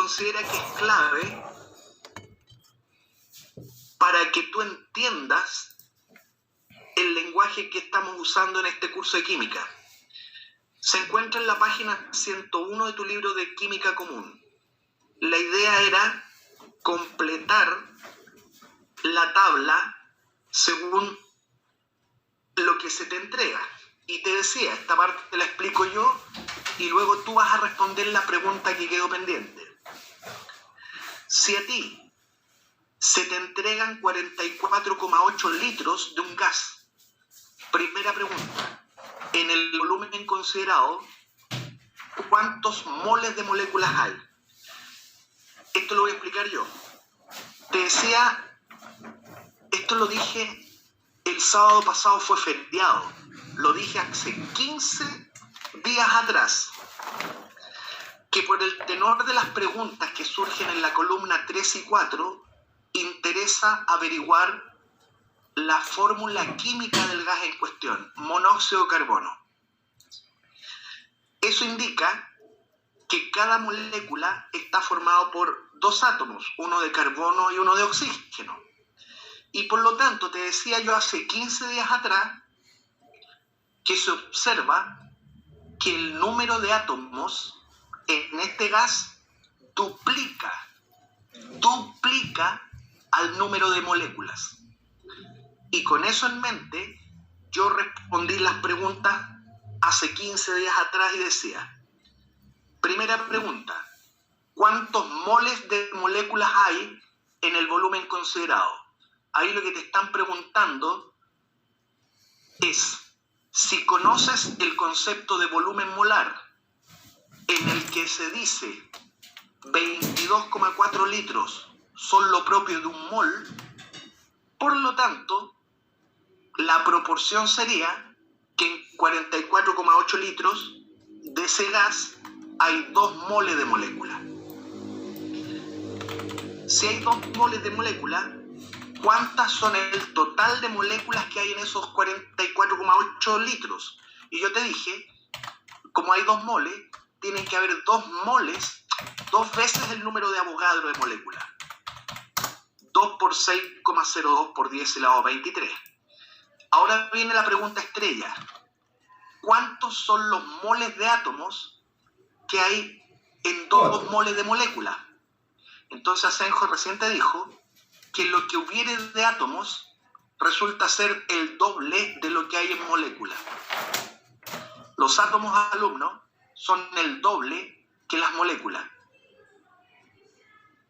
considera que es clave para que tú entiendas el lenguaje que estamos usando en este curso de química. Se encuentra en la página 101 de tu libro de Química Común. La idea era completar la tabla según lo que se te entrega. Y te decía, esta parte te la explico yo y luego tú vas a responder la pregunta que quedó pendiente. Si a ti se te entregan 44,8 litros de un gas, primera pregunta, en el volumen considerado, ¿cuántos moles de moléculas hay? Esto lo voy a explicar yo. Te decía, esto lo dije el sábado pasado, fue feriado. Lo dije hace 15 días atrás, que por el tenor de las preguntas que surgen en la columna 3 y 4, interesa averiguar la fórmula química del gas en cuestión, monóxido de carbono. Eso indica que cada molécula está formado por dos átomos, uno de carbono y uno de oxígeno. Y por lo tanto, te decía yo hace 15 días atrás que se observa que el número de átomos en este gas duplica al número de moléculas. Y con eso en mente, yo respondí las preguntas hace 15 días atrás y decía, primera pregunta, ¿cuántos moles de moléculas hay en el volumen considerado? Ahí lo que te están preguntando es si conoces el concepto de volumen molar, en el que se dice 22,4 litros son lo propio de un mol. Por lo tanto, la proporción sería que en 44,8 litros de ese gas hay 2 moles de molécula. Si hay 2 moles de molécula, ¿cuántas son el total de moléculas que hay en esos 44,8 litros? Y yo te dije, como hay 2 moles, tienen que haber 2 moles, 2 veces el número de Avogadro de molécula. 2 por 6,02 por 10 elevado a 23. Ahora viene la pregunta estrella. ¿Cuántos son los moles de átomos que hay en 2 moles de molécula? Entonces Asenjo recién te dijo que lo que hubiere de átomos resulta ser el doble de lo que hay en molécula. Los átomos, alumnos, son el doble que las moléculas.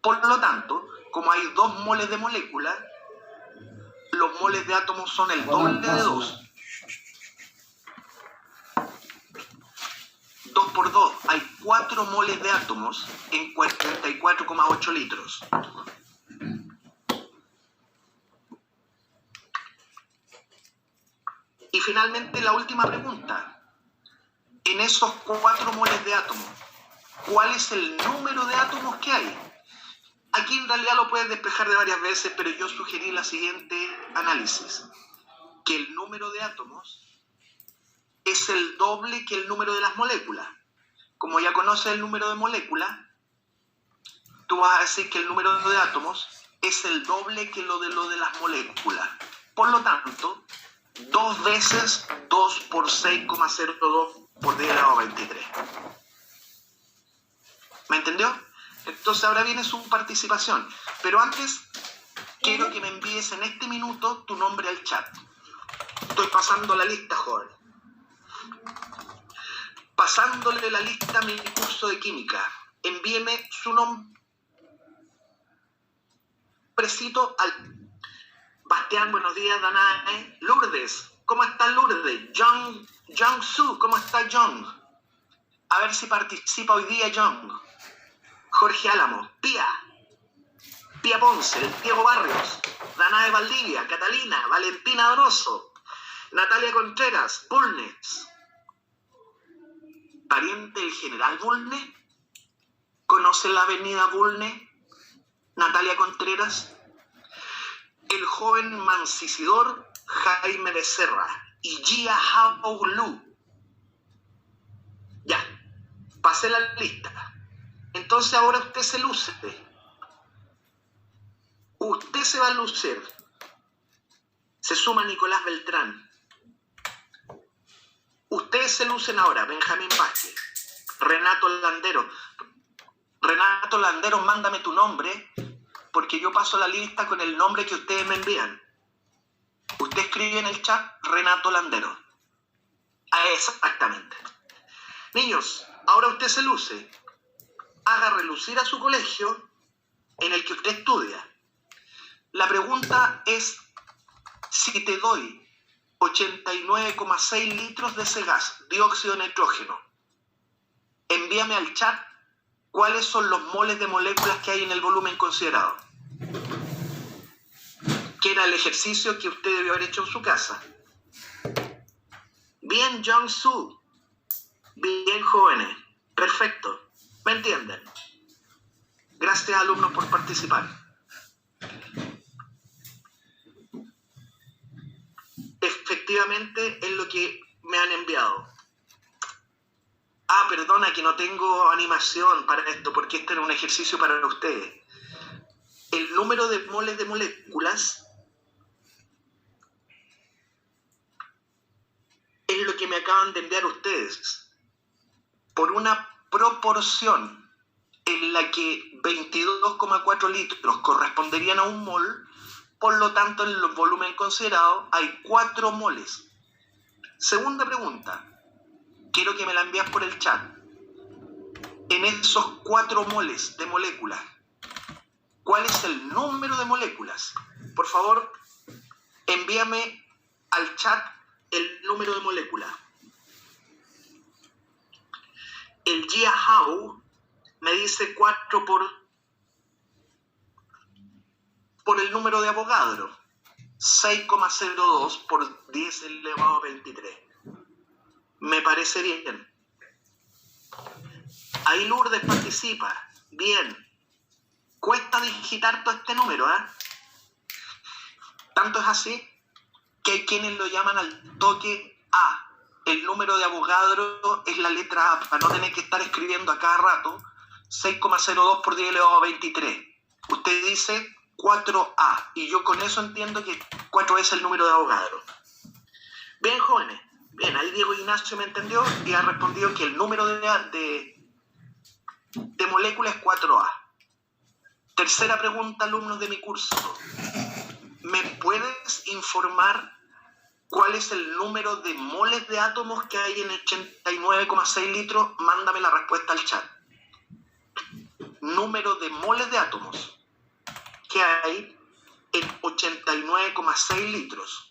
Por lo tanto, como hay 2 moles de molécula, los moles de átomos son el doble de 2. 2 por 2, hay 4 moles de átomos en 44,8 litros. Y finalmente la última pregunta. En esos 4 moles de átomos, ¿cuál es el número de átomos que hay? Aquí en realidad lo puedes despejar de varias veces, pero yo sugerí la siguiente análisis. Que el número de átomos es el doble que el número de las moléculas. Como ya conoces el número de moléculas, tú vas a decir que el número de átomos es el doble que lo de las moléculas. Por lo tanto, 2 veces 2 por 6,02 por 10 elevado a 23. ¿Me entendió? Entonces ahora viene su participación. Pero antes, quiero que me envíes en este minuto tu nombre al chat. Estoy pasando la lista, joven. Pasándole la lista a mi curso de química. Envíeme su nombrecito al... Bastián, buenos días, Danae. Lourdes, ¿cómo está Lourdes? Jong-Su, ¿cómo está Jong? A ver si participa hoy día Jong. Jorge Álamo, Pía Ponce, Diego Barrios, Danae Valdivia, Catalina, Valentina Donoso, Natalia Contreras, Bulnes. ¿Pariente del general Bulnes? ¿Conoce la avenida Bulnes? Natalia Contreras. El joven mancisidor Jaime Becerra y Gia Hao Lu. Ya, pasé la lista. Entonces ahora usted se luce. Usted se va a lucir. Se suma Nicolás Beltrán. Ustedes se lucen ahora, Benjamín Vázquez, Renato Landero. Renato Landero, mándame tu nombre, porque yo paso la lista con el nombre que ustedes me envían. Usted escribe en el chat Renato Landero. Exactamente. Niños, ahora usted se luce. Haga relucir a su colegio en el que usted estudia. La pregunta es, si te doy 89,6 litros de ese gas, dióxido de nitrógeno, envíame al chat cuáles son los moles de moléculas que hay en el volumen considerado. Que era el ejercicio que usted debió haber hecho en su casa. Bien, Jong-Soo. Bien, jóvenes. Perfecto. ¿Me entienden? Gracias, alumnos, por participar. Efectivamente es lo que me han enviado. Perdona que no tengo animación para esto, porque este era un ejercicio para ustedes. El número de moles de moléculas es lo que me acaban de enviar ustedes. Por una proporción en la que 22,4 litros corresponderían a un mol, por lo tanto en el volumen considerado hay 4 moles. Segunda pregunta, quiero que me la envíes por el chat. En esos 4 moles de moléculas, ¿cuál es el número de moléculas? Por favor, envíame al chat el número de moléculas. El Jia Hao me dice 4 por el número de Avogadro. 6,02 por 10 elevado a 23. Me parece bien. Ahí Lourdes participa. Bien. Cuesta digitar todo este número, ¿eh? Tanto es así que hay quienes lo llaman al toque A. El número de Avogadro es la letra A, para no tener que estar escribiendo a cada rato 6,02 por 10 elevado a 23. Usted dice 4A, y yo con eso entiendo que 4 es el número de Avogadro. Bien, jóvenes. Bien, ahí Diego Ignacio me entendió y ha respondido que el número de molécula es 4A. Tercera pregunta, alumnos de mi curso. ¿Me puedes informar cuál es el número de moles de átomos que hay en 89,6 litros? Mándame la respuesta al chat. Número de moles de átomos que hay en 89,6 litros.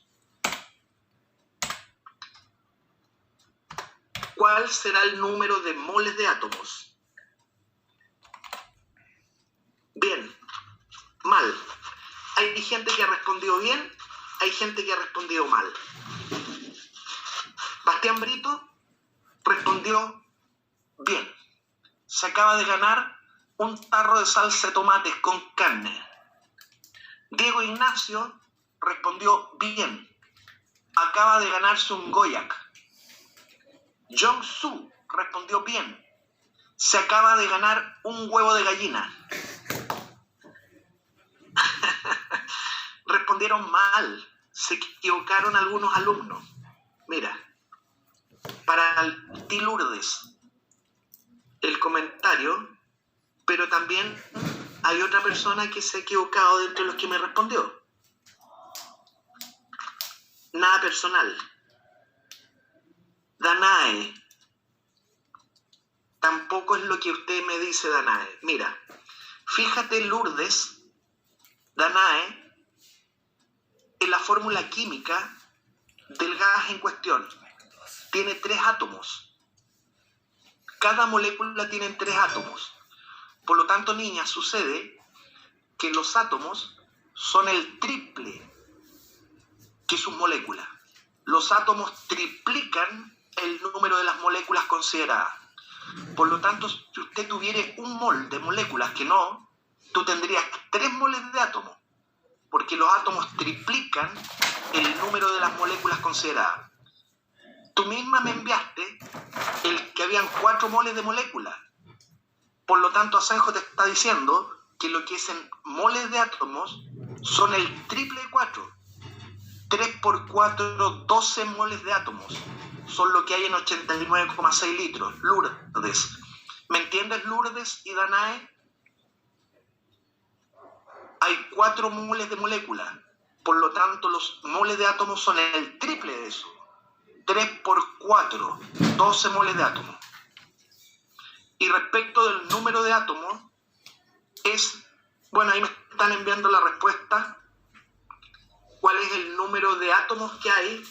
¿Cuál será el número de moles de átomos? Bien, mal. Hay gente que ha respondido bien, hay gente que ha respondido mal. Bastián Brito respondió bien. Se acaba de ganar un tarro de salsa de tomates con carne. Diego Ignacio respondió bien. Acaba de ganarse un Goyak. Jong-Soo respondió bien. Se acaba de ganar un huevo de gallina. Respondieron mal. Se equivocaron algunos alumnos. Mira, para ti Lourdes, el comentario, pero también hay otra persona que se ha equivocado de entre los que me respondió. Nada personal. Danae. Tampoco es lo que usted me dice, Danae. Mira, fíjate, Lourdes, Danae, en la fórmula química del gas en cuestión. Tiene 3 átomos. Cada molécula tiene 3 átomos. Por lo tanto, niñas, sucede que los átomos son el triple que sus moléculas. Los átomos triplican el número de las moléculas consideradas. Por lo tanto, si usted tuviera un mol de moléculas que no, tú tendrías 3 moles de átomos, porque los átomos triplican el número de las moléculas consideradas. Tú misma me enviaste el que habían 4 moles de moléculas. Por lo tanto, Asenjo te está diciendo que lo que es en moles de átomos son el triple de 4. 3 por 4, 12 moles de átomos. Son lo que hay en 89,6 litros. Lourdes. ¿Me entiendes, Lourdes y Danae? Hay 4 moles de molécula. Por lo tanto, los moles de átomos son el triple de eso. 3 por 4, 12 moles de átomos. Y respecto del número de átomos, bueno, ahí me están enviando la respuesta. ¿Cuál es el número de átomos que hay?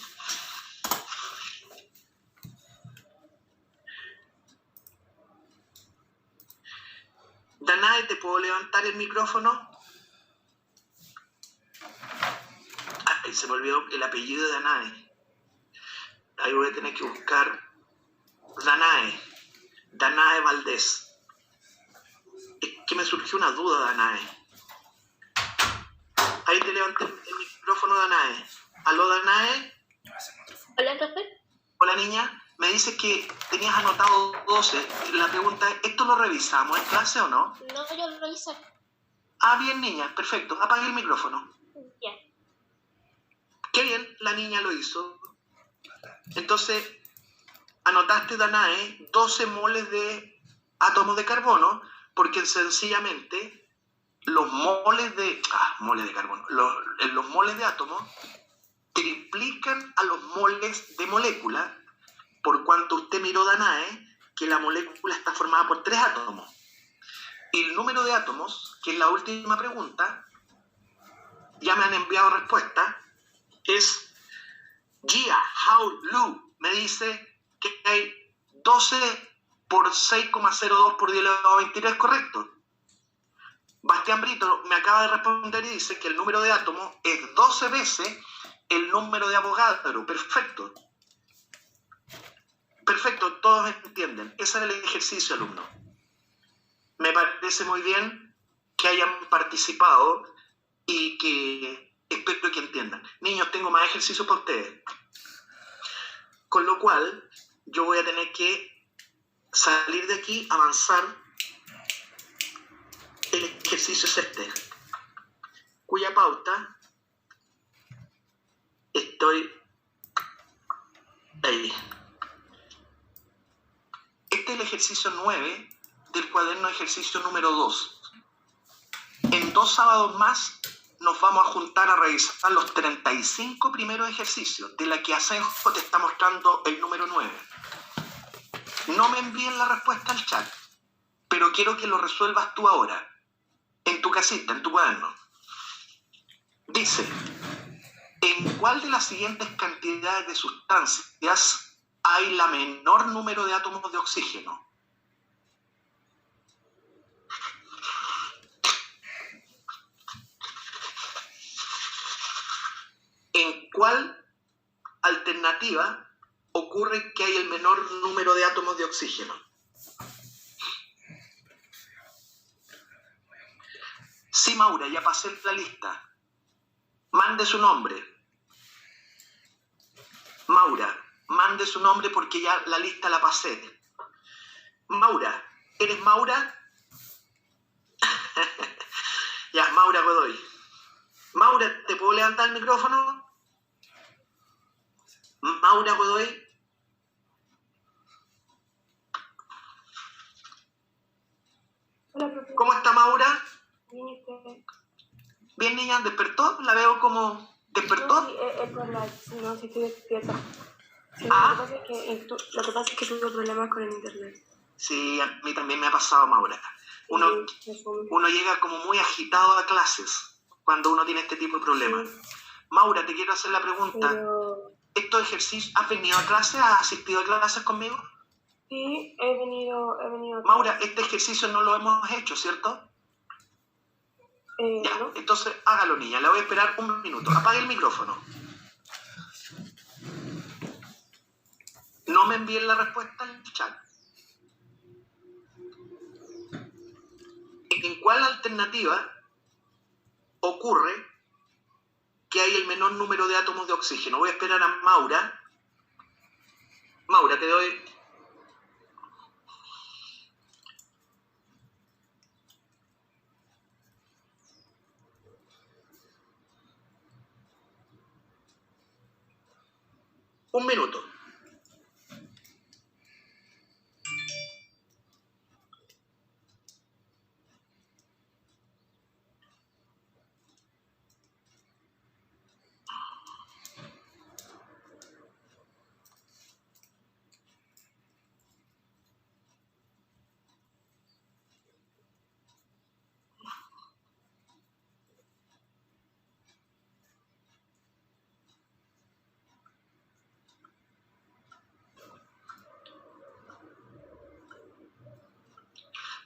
Danae, ¿te puedo levantar el micrófono? Ay, se me olvidó el apellido de Danae. Ahí voy a tener que buscar Danae Valdés. Es que me surgió una duda, Danae. Ahí te levanté el micrófono, Danae. ¿Aló, Danae? Hola, profe. Hola, niña. Me dices que tenías anotado 12. La pregunta es, ¿esto lo revisamos en clase o no? No, yo lo hice. Ah, bien, niña. Perfecto. Apague el micrófono. Ya. Qué bien, la niña lo hizo. Entonces, anotaste, Danae, 12 moles de átomos de carbono, porque sencillamente los moles de carbono, los moles de átomos triplican a los moles de molécula, por cuanto usted miró, Danae, que la molécula está formada por 3 átomos. Y el número de átomos, que es la última pregunta, ya me han enviado respuesta, es Gia Hao Lu. Me dice que hay 12 por 6,02 por 10 elevado a 23, ¿correcto? Bastián Brito me acaba de responder y dice que el número de átomos es 12 veces el número de Avogadro. Perfecto. Perfecto, todos entienden. Ese era el ejercicio, alumno. Me parece muy bien que hayan participado y que espero que entiendan. Niños, tengo más ejercicios para ustedes. Con lo cual, yo voy a tener que salir de aquí, avanzar. El ejercicio es este, cuya pauta estoy ahí. Este es el ejercicio 9 del cuaderno de ejercicio número 2. En 2 sábados más nos vamos a juntar a revisar los 35 primeros ejercicios, de la que Asenjo te está mostrando el número 9. No me envíen la respuesta al chat, pero quiero que lo resuelvas tú ahora, en tu casita, en tu cuaderno. Dice, ¿en cuál de las siguientes cantidades de sustancias hay la menor número de átomos de oxígeno? ¿En cuál alternativa ocurre que hay el menor número de átomos de oxígeno? Sí, Maura, ya pasé la lista. Mande su nombre. Maura, mande su nombre porque ya la lista la pasé. Maura, ¿eres Maura? Ya, Maura Godoy. Maura, ¿te puedo levantar el micrófono? Maura Godoy. Hola, profe. ¿Cómo está Maura? Bien, ¿y usted? Bien, niña, ¿despertó? La veo como... ¿Despertó? No, sí, es por no, sí estoy despierta. Sí, Ah. lo que pasa es que tuve problemas con el internet. Sí, a mí también me ha pasado, Maura. Uno llega como muy agitado a clases cuando uno tiene este tipo de problemas. Sí. Maura, te quiero hacer la pregunta. Pero... ¿Estos ejercicios, has venido a clases? ¿Has asistido a clases conmigo? Sí, he venido. Maura, este ejercicio no lo hemos hecho, ¿cierto? Ya, ¿no? Entonces hágalo, niña. La voy a esperar un minuto. Apague el micrófono. No me envíen la respuesta en el chat. ¿En cuál alternativa ocurre que hay el menor número de átomos de oxígeno? Voy a esperar a Maura. Maura, te doy... 1 minuto.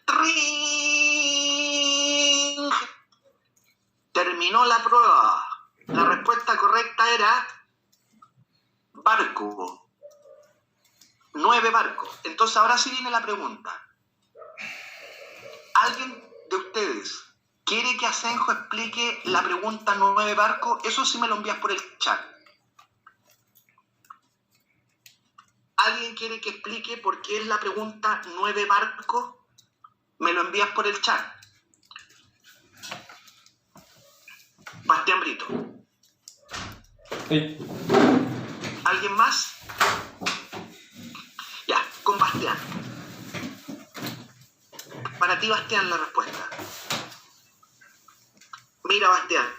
¡Tring! Terminó la prueba. La respuesta correcta era barco. 9 barcos. Entonces ahora sí viene la pregunta. ¿Alguien de ustedes quiere que Asenjo explique la pregunta 9 barcos? Eso sí me lo envías por el chat. ¿Alguien quiere que explique por qué es la pregunta 9 barcos? Me lo envías por el chat. Bastián Brito. Sí. ¿Alguien más? Ya, con Bastián. Para ti, Bastián, la respuesta. Mira, Bastián.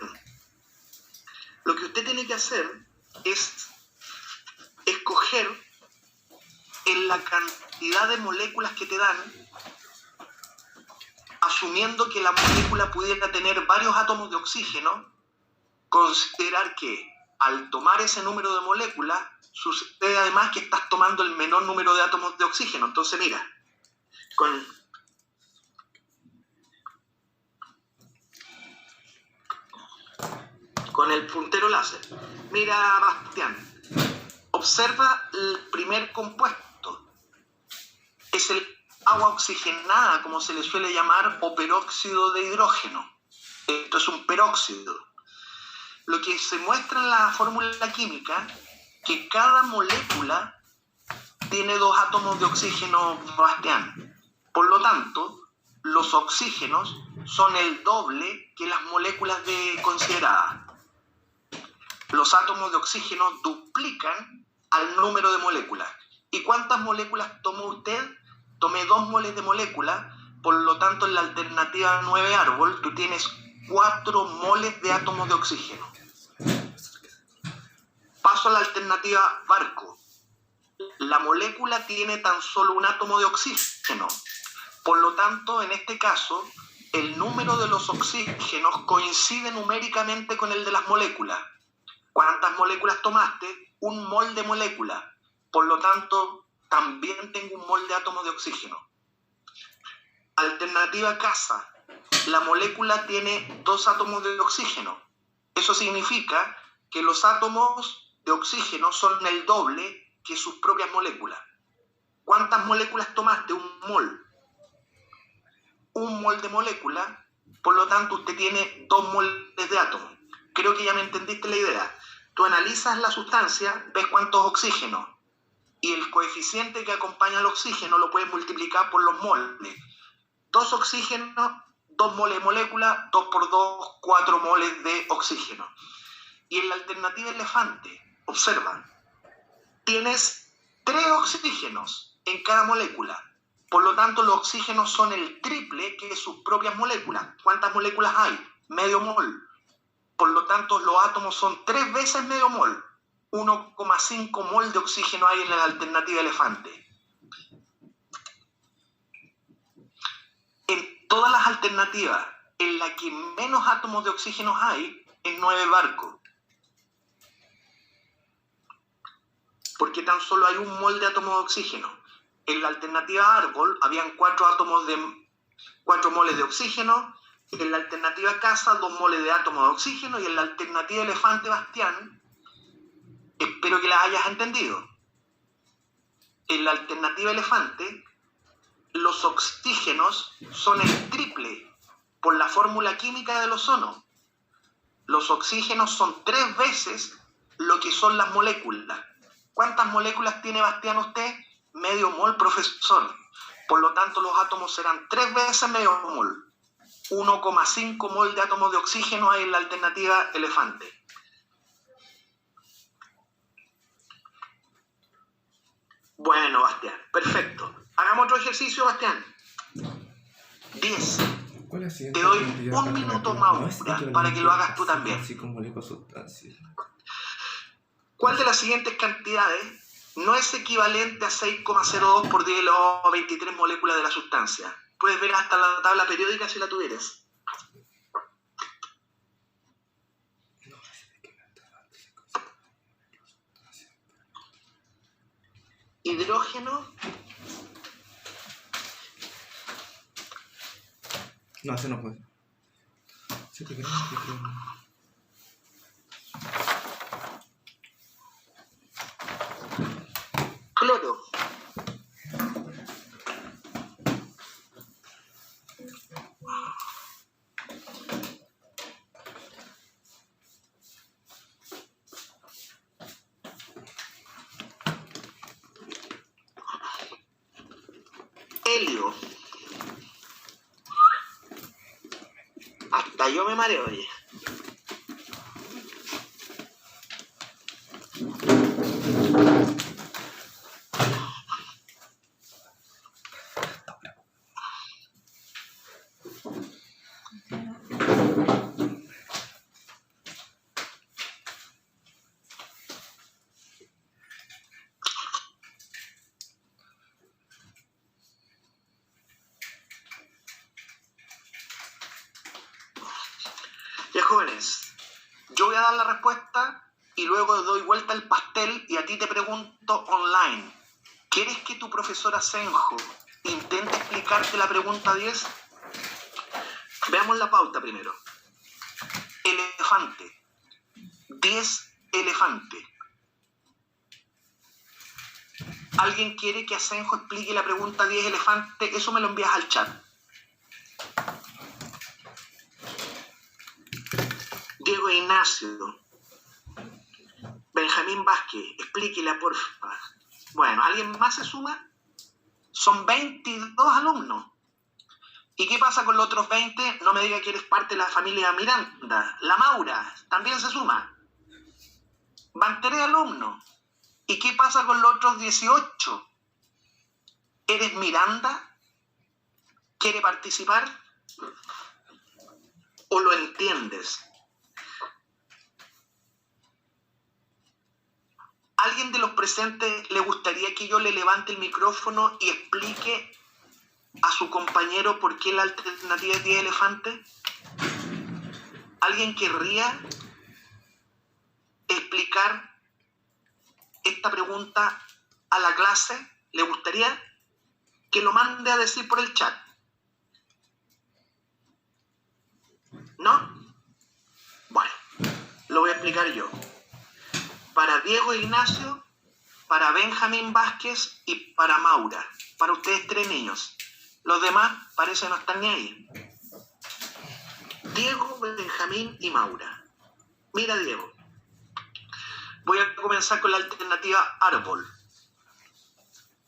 Lo que usted tiene que hacer es escoger en la cantidad de moléculas que te dan, asumiendo que la molécula pudiera tener varios átomos de oxígeno, considerar que al tomar ese número de moléculas, sucede además que estás tomando el menor número de átomos de oxígeno. Entonces, mira, con el puntero láser, mira, Bastián, observa el primer compuesto. Es el agua oxigenada, como se le suele llamar, o peróxido de hidrógeno. Esto es un peróxido. Lo que se muestra en la fórmula química, que cada molécula tiene 2 átomos de oxígeno, Bastián. Por lo tanto, los oxígenos son el doble que las moléculas consideradas. Los átomos de oxígeno duplican al número de moléculas. ¿Y cuántas moléculas tomó usted? Tomé 2 moles de molécula, por lo tanto en la alternativa 9 árbol tú tienes 4 moles de átomos de oxígeno. Paso a la alternativa barco. La molécula tiene tan solo un átomo de oxígeno, por lo tanto en este caso el número de los oxígenos coincide numéricamente con el de las moléculas. ¿Cuántas moléculas tomaste? 1 mol de molécula, por lo tanto también tengo 1 mol de átomo de oxígeno. Alternativa casa. La molécula tiene 2 átomos de oxígeno. Eso significa que los átomos de oxígeno son el doble que sus propias moléculas. ¿Cuántas moléculas tomaste? 1 mol. 1 mol de molécula, por lo tanto usted tiene 2 moles de átomos. Creo que ya me entendiste la idea. Tú analizas la sustancia, ves cuántos oxígenos, y el coeficiente que acompaña al oxígeno lo puedes multiplicar por los moles. 2 oxígenos, 2 moles de molécula, 2 por 2, 4 moles de oxígeno. Y en la alternativa elefante, observa, tienes 3 oxígenos en cada molécula. Por lo tanto, los oxígenos son el triple que sus propias moléculas. ¿Cuántas moléculas hay? Medio mol. Por lo tanto, los átomos son 3 veces medio mol. 1,5 mol de oxígeno hay en la alternativa elefante. En todas las alternativas, en la que menos átomos de oxígeno hay, es 9 barcos. Porque tan solo hay 1 mol de átomos de oxígeno. En la alternativa árbol habían 4 moles de oxígeno. En la alternativa casa, 2 moles de átomos de oxígeno. Y en la alternativa elefante, Bastián, espero que la hayas entendido. En la alternativa elefante, los oxígenos son el triple por la fórmula química del ozono. Los oxígenos son 3 veces lo que son las moléculas. ¿Cuántas moléculas tiene, Bastián, usted? Medio mol, profesor. Por lo tanto, los átomos serán 3 veces medio mol. 1,5 mol de átomos de oxígeno hay en la alternativa elefante. Bueno, Bastián, perfecto. Hagamos otro ejercicio, Bastián. 10. Te doy un minuto, Maura, para que lo hagas tú también. ¿Cuál de las siguientes cantidades no es equivalente a 6,02 por 10 elevado a 23 moléculas de la sustancia? Puedes ver hasta la tabla periódica si la tuvieras. Hidrógeno. No, ese no puede. 7 gramos de hidrógeno. Cloro. Helio. Hasta yo me mareo, oye. Ya, jóvenes, yo voy a dar la respuesta y luego doy vuelta el pastel y a ti te pregunto online. ¿Quieres que tu profesora Senjo intente explicarte la pregunta 10? Veamos la pauta primero. Elefante. 10 elefante. ¿Alguien quiere que Asenjo explique la pregunta 10 elefante? Eso me lo envías al chat. Diego Ignacio. Benjamín Vázquez, explíquela, porfa. Bueno, ¿alguien más se suma? Son 22 alumnos. ¿Y qué pasa con los otros 20? No me diga que eres parte de la familia Miranda. La Maura también se suma. Van 3 alumnos. ¿Y qué pasa con los otros 18? ¿Eres Miranda? ¿Quiere participar? ¿O lo entiendes? ¿Alguien de los presentes le gustaría que yo le levante el micrófono y explique a su compañero por qué la alternativa es 10 elefantes? ¿Alguien querría explicar esta pregunta a la clase? ¿Le gustaría? Que lo mande a decir por el chat. ¿No? Bueno, lo voy a explicar yo. Para Diego Ignacio, para Benjamín Vázquez y para Maura. Para ustedes 3 niños. Los demás parece no están ni ahí. Diego, Benjamín y Maura. Mira, Diego. Voy a comenzar con la alternativa árbol.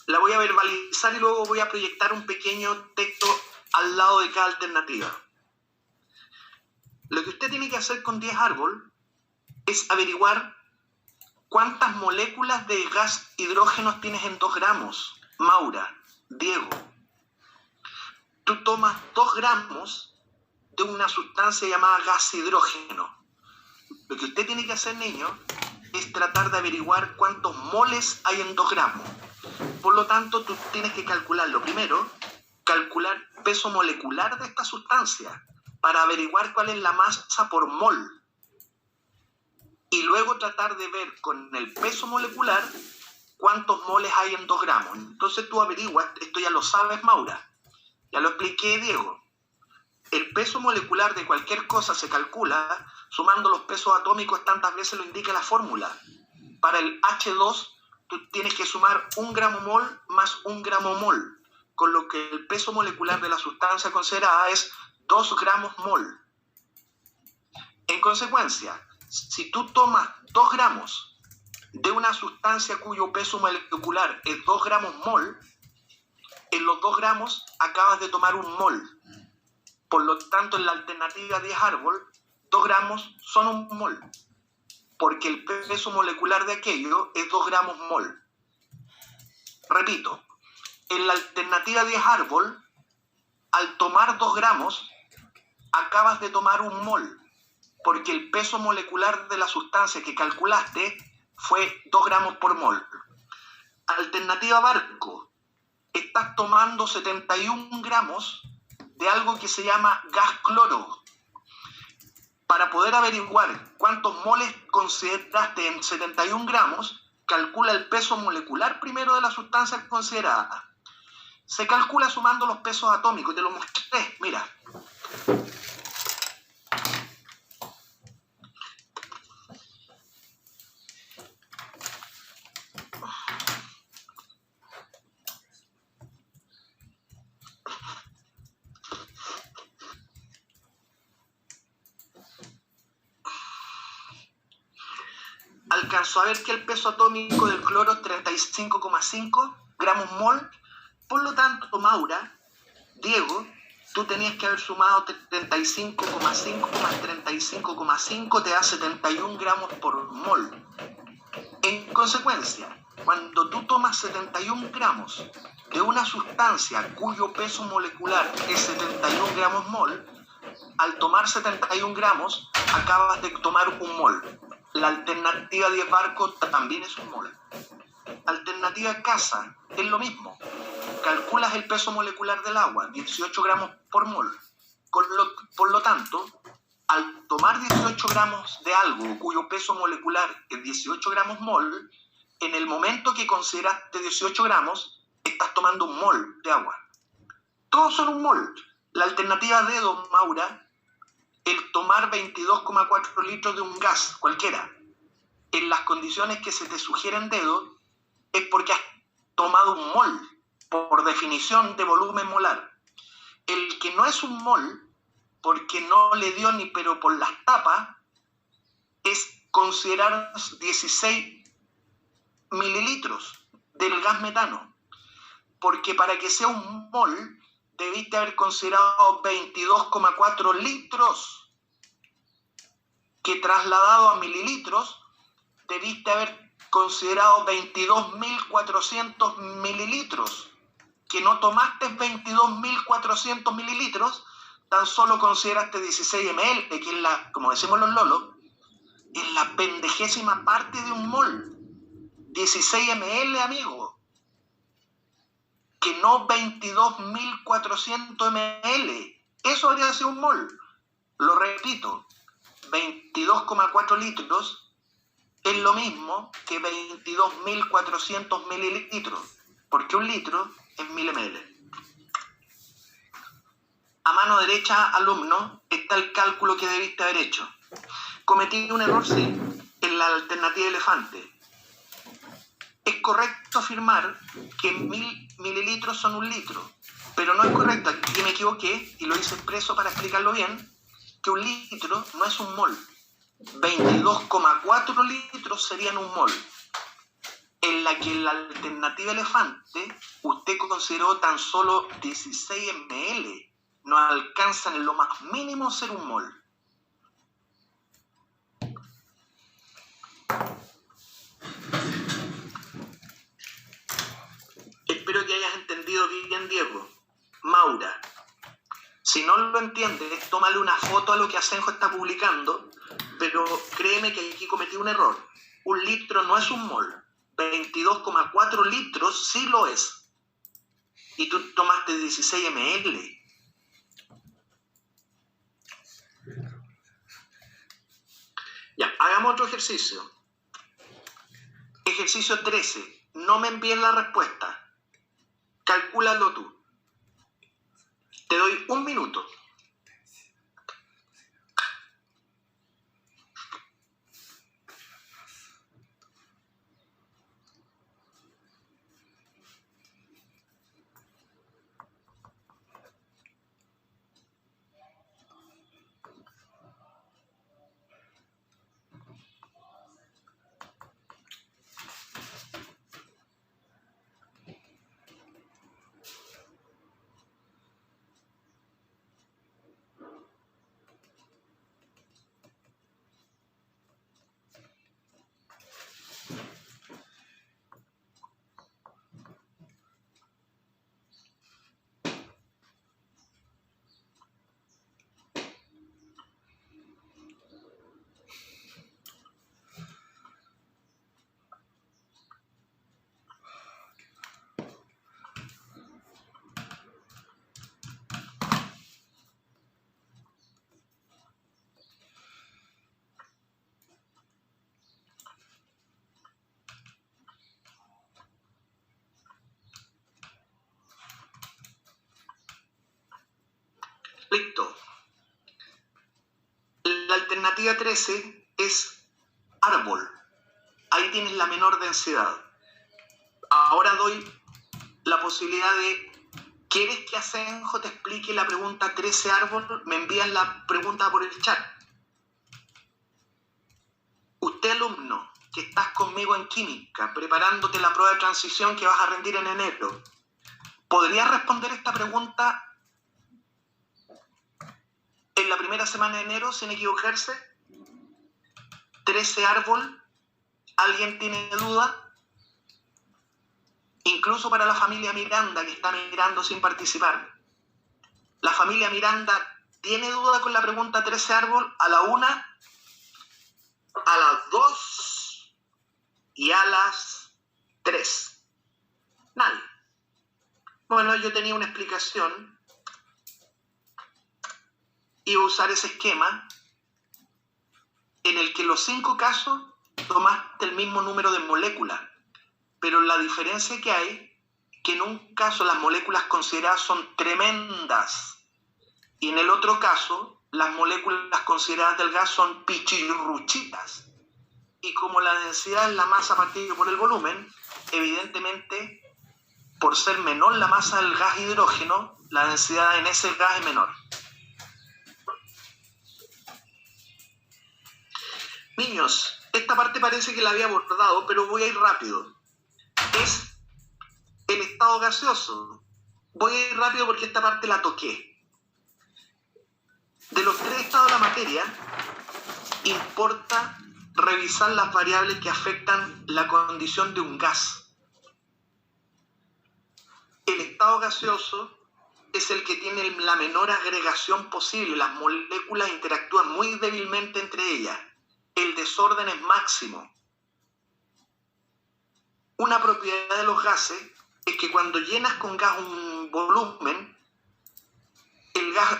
La voy a verbalizar y luego voy a proyectar un pequeño texto al lado de cada alternativa. Lo que usted tiene que hacer con 10 árbol es averiguar cuántas moléculas de gas hidrógeno tienes en 2 gramos. Maura, Diego. Tú tomas 2 gramos de una sustancia llamada gas hidrógeno. Lo que usted tiene que hacer, niño, es tratar de averiguar cuántos moles hay en 2 gramos. Por lo tanto, tú tienes que calcularlo. Primero, calcular peso molecular de esta sustancia para averiguar cuál es la masa por mol. Y luego tratar de ver con el peso molecular cuántos moles hay en 2 gramos. Entonces tú averiguas, esto ya lo sabes, Maura. Ya lo expliqué, Diego. El peso molecular de cualquier cosa se calcula sumando los pesos atómicos tantas veces lo indica la fórmula. Para el H2, tú tienes que sumar 1 gramo mol más 1 gramo mol, con lo que el peso molecular de la sustancia considerada es 2 gramos mol. En consecuencia, si tú tomas 2 gramos de una sustancia cuyo peso molecular es 2 gramos mol, en los 2 gramos acabas de tomar 1 mol. Por lo tanto, en la alternativa 10 árbol, 2 gramos son 1 mol, porque el peso molecular de aquello es 2 gramos mol. Repito, en la alternativa 10 árbol, al tomar 2 gramos, acabas de tomar 1 mol, porque el peso molecular de la sustancia que calculaste fue 2 gramos por mol. Alternativa barco, estás tomando 71 gramos de algo que se llama gas cloro. Para poder averiguar cuántos moles consideraste en 71 gramos, calcula el peso molecular primero de la sustancia considerada. Se calcula sumando los pesos atómicos, te lo mostré, mira. Alcanzó a ver que el peso atómico del cloro es 35,5 gramos mol. Por lo tanto, Maura, Diego, tú tenías que haber sumado 35,5 más 35,5 te da 71 gramos por mol. En consecuencia, cuando tú tomas 71 gramos de una sustancia cuyo peso molecular es 71 gramos mol, al tomar 71 gramos acabas de tomar 1 mol. La alternativa 10 barcos también es 1 mol. Alternativa casa es lo mismo. Calculas el peso molecular del agua, 18 gramos por mol. Por lo tanto, al tomar 18 gramos de algo cuyo peso molecular es 18 gramos mol, en el momento que consideraste 18 gramos, estás tomando 1 mol de agua. Todos son 1 mol. La alternativa D, don Maura, el tomar 22,4 litros de un gas cualquiera, en las condiciones que se te sugieren dedo, es porque has tomado 1 mol, por definición de volumen molar. El que no es 1 mol, porque no le dio ni pero por las tapas, es considerar 16 mililitros del gas metano, porque para que sea 1 mol, debiste haber considerado 22,4 litros, que trasladado a mililitros, debiste haber considerado 22.400 mililitros, que no tomaste 22.400 mililitros, tan solo consideraste 16 ml, que es la, como decimos los lolos, es la pendejésima parte de 1 mol. 16 ml, amigo, que no 22.400 ml. Eso habría sido 1 mol. Lo repito, 22,4 litros es lo mismo que 22.400 mililitros, porque 1 litro es 1000 ml. A mano derecha, alumno, está el cálculo que debiste haber hecho. Cometí un error, sí, en la alternativa elefante. Es correcto afirmar que 1000 mililitros son 1 litro, pero no es correcto, aquí me equivoqué y lo hice expreso para explicarlo bien, que 1 litro no es 1 mol. 22,4 litros serían 1 mol. En la que en la alternativa elefante usted consideró tan solo 16 ml, no alcanzan en lo más mínimo ser 1 mol. Espero que hayas entendido bien, Diego. Maura, si no lo entiendes, tómale una foto a lo que Asenjo está publicando, pero créeme que aquí cometí un error. 1 litro no es 1 mol. 22,4 litros sí lo es. Y tú tomaste 16 ml. Ya, hagamos otro ejercicio. Ejercicio 13. No me envíen la respuesta. Calcúlalo tú. Te doy 1 minuto. alternativa 13 es árbol. Ahí tienes la menor densidad. Ahora doy la posibilidad de, ¿quieres que Asenjo te explique la pregunta 13 árbol? Me envían la pregunta por el chat. Usted, alumno, que estás conmigo en química, preparándote la prueba de transición que vas a rendir en enero, ¿podrías responder esta pregunta en la primera semana de enero sin equivocarse? 13 árbol. ¿Alguien tiene duda? Incluso para la familia Miranda, que está mirando sin participar. La familia Miranda tiene duda con la pregunta 13 árbol. A la 1, a las 2 y a las 3. Nadie. Bueno, yo tenía una explicación. Iba a usar ese esquema en el que los 5 casos tomaste el mismo número de moléculas, pero la diferencia que hay, que en un caso las moléculas consideradas son tremendas y en el otro caso las moléculas consideradas del gas son pichirruchitas. Y como la densidad es la masa partida por el volumen, evidentemente, por ser menor la masa del gas hidrógeno, la densidad en ese gas es menor. Niños, esta parte parece que la había abordado, pero voy a ir rápido. Es el estado gaseoso. Voy a ir rápido porque esta parte la toqué. De los 3 estados de la materia, importa revisar las variables que afectan la condición de un gas. El estado gaseoso es el que tiene la menor agregación posible. Las moléculas interactúan muy débilmente entre ellas. El desorden es máximo. Una propiedad de los gases es que cuando llenas con gas un volumen, el gas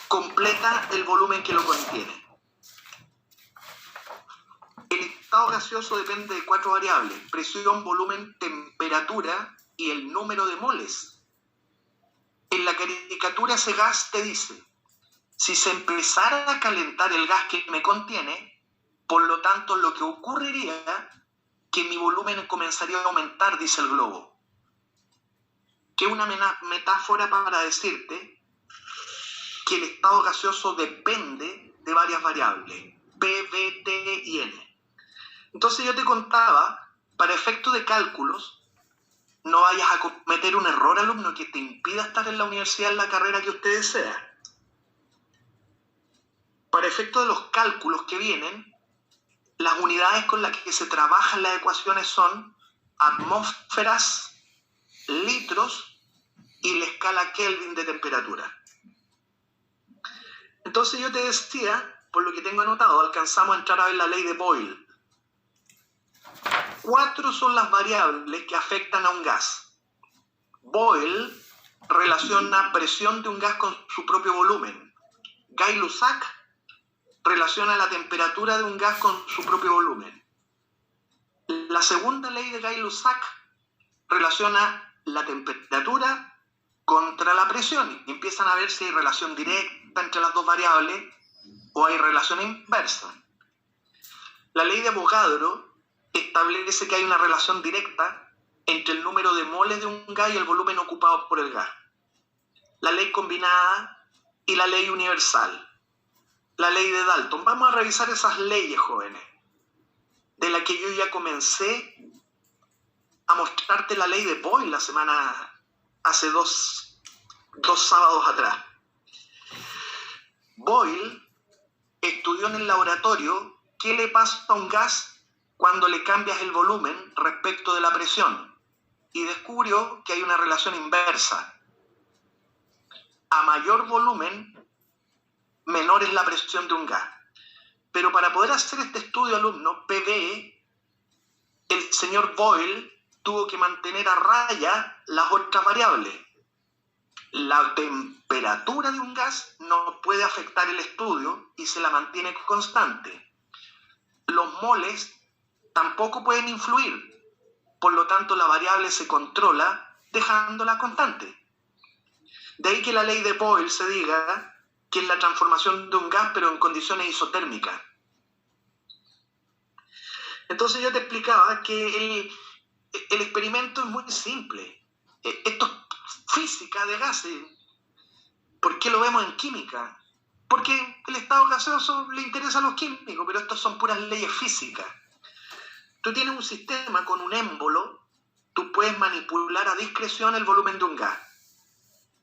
completa el volumen que lo contiene. El estado gaseoso depende de 4 variables: presión, volumen, temperatura y el número de moles. En la caricatura ese gas te dice: si se empezara a calentar el gas que me contiene, por lo tanto lo que ocurriría que mi volumen comenzaría a aumentar, dice el globo. Que es una metáfora para decirte que el estado gaseoso depende de varias variables, P, V, T y N. Entonces yo te contaba, para efectos de cálculos, no vayas a cometer un error, alumno, que te impida estar en la universidad en la carrera que usted desea. Para efectos de los cálculos que vienen, las unidades con las que se trabajan las ecuaciones son atmósferas, litros y la escala Kelvin de temperatura. Entonces yo te decía, por lo que tengo anotado, alcanzamos a entrar a ver la ley de Boyle. 4 son las variables que afectan a un gas. Boyle relaciona presión de un gas con su propio volumen. Gay-Lussac relaciona la temperatura de un gas con su propio volumen. La segunda ley de Gay-Lussac relaciona la temperatura contra la presión y empiezan a ver si hay relación directa entre las dos variables o hay relación inversa. La ley de Avogadro establece que hay una relación directa entre el número de moles de un gas y el volumen ocupado por el gas. La ley combinada y la ley universal. La ley de Dalton. Vamos a revisar esas leyes, jóvenes, de la que yo ya comencé a mostrarte la ley de Boyle hace dos sábados atrás. Boyle estudió en el laboratorio qué le pasa a un gas cuando le cambias el volumen respecto de la presión y descubrió que hay una relación inversa. A mayor volumen, menor es la presión de un gas. Pero para poder hacer este estudio, alumno, PV, el señor Boyle tuvo que mantener a raya las otras variables. La temperatura de un gas no puede afectar el estudio y se la mantiene constante. Los moles tampoco pueden influir, por lo tanto la variable se controla dejándola constante. De ahí que la ley de Boyle se diga que es la transformación de un gas, pero en condiciones isotérmicas. Entonces yo te explicaba que el experimento es muy simple. Esto es física de gases. ¿Por qué lo vemos en química? Porque el estado gaseoso le interesa a los químicos, pero estos son puras leyes físicas. Tú tienes un sistema con un émbolo, tú puedes manipular a discreción el volumen de un gas.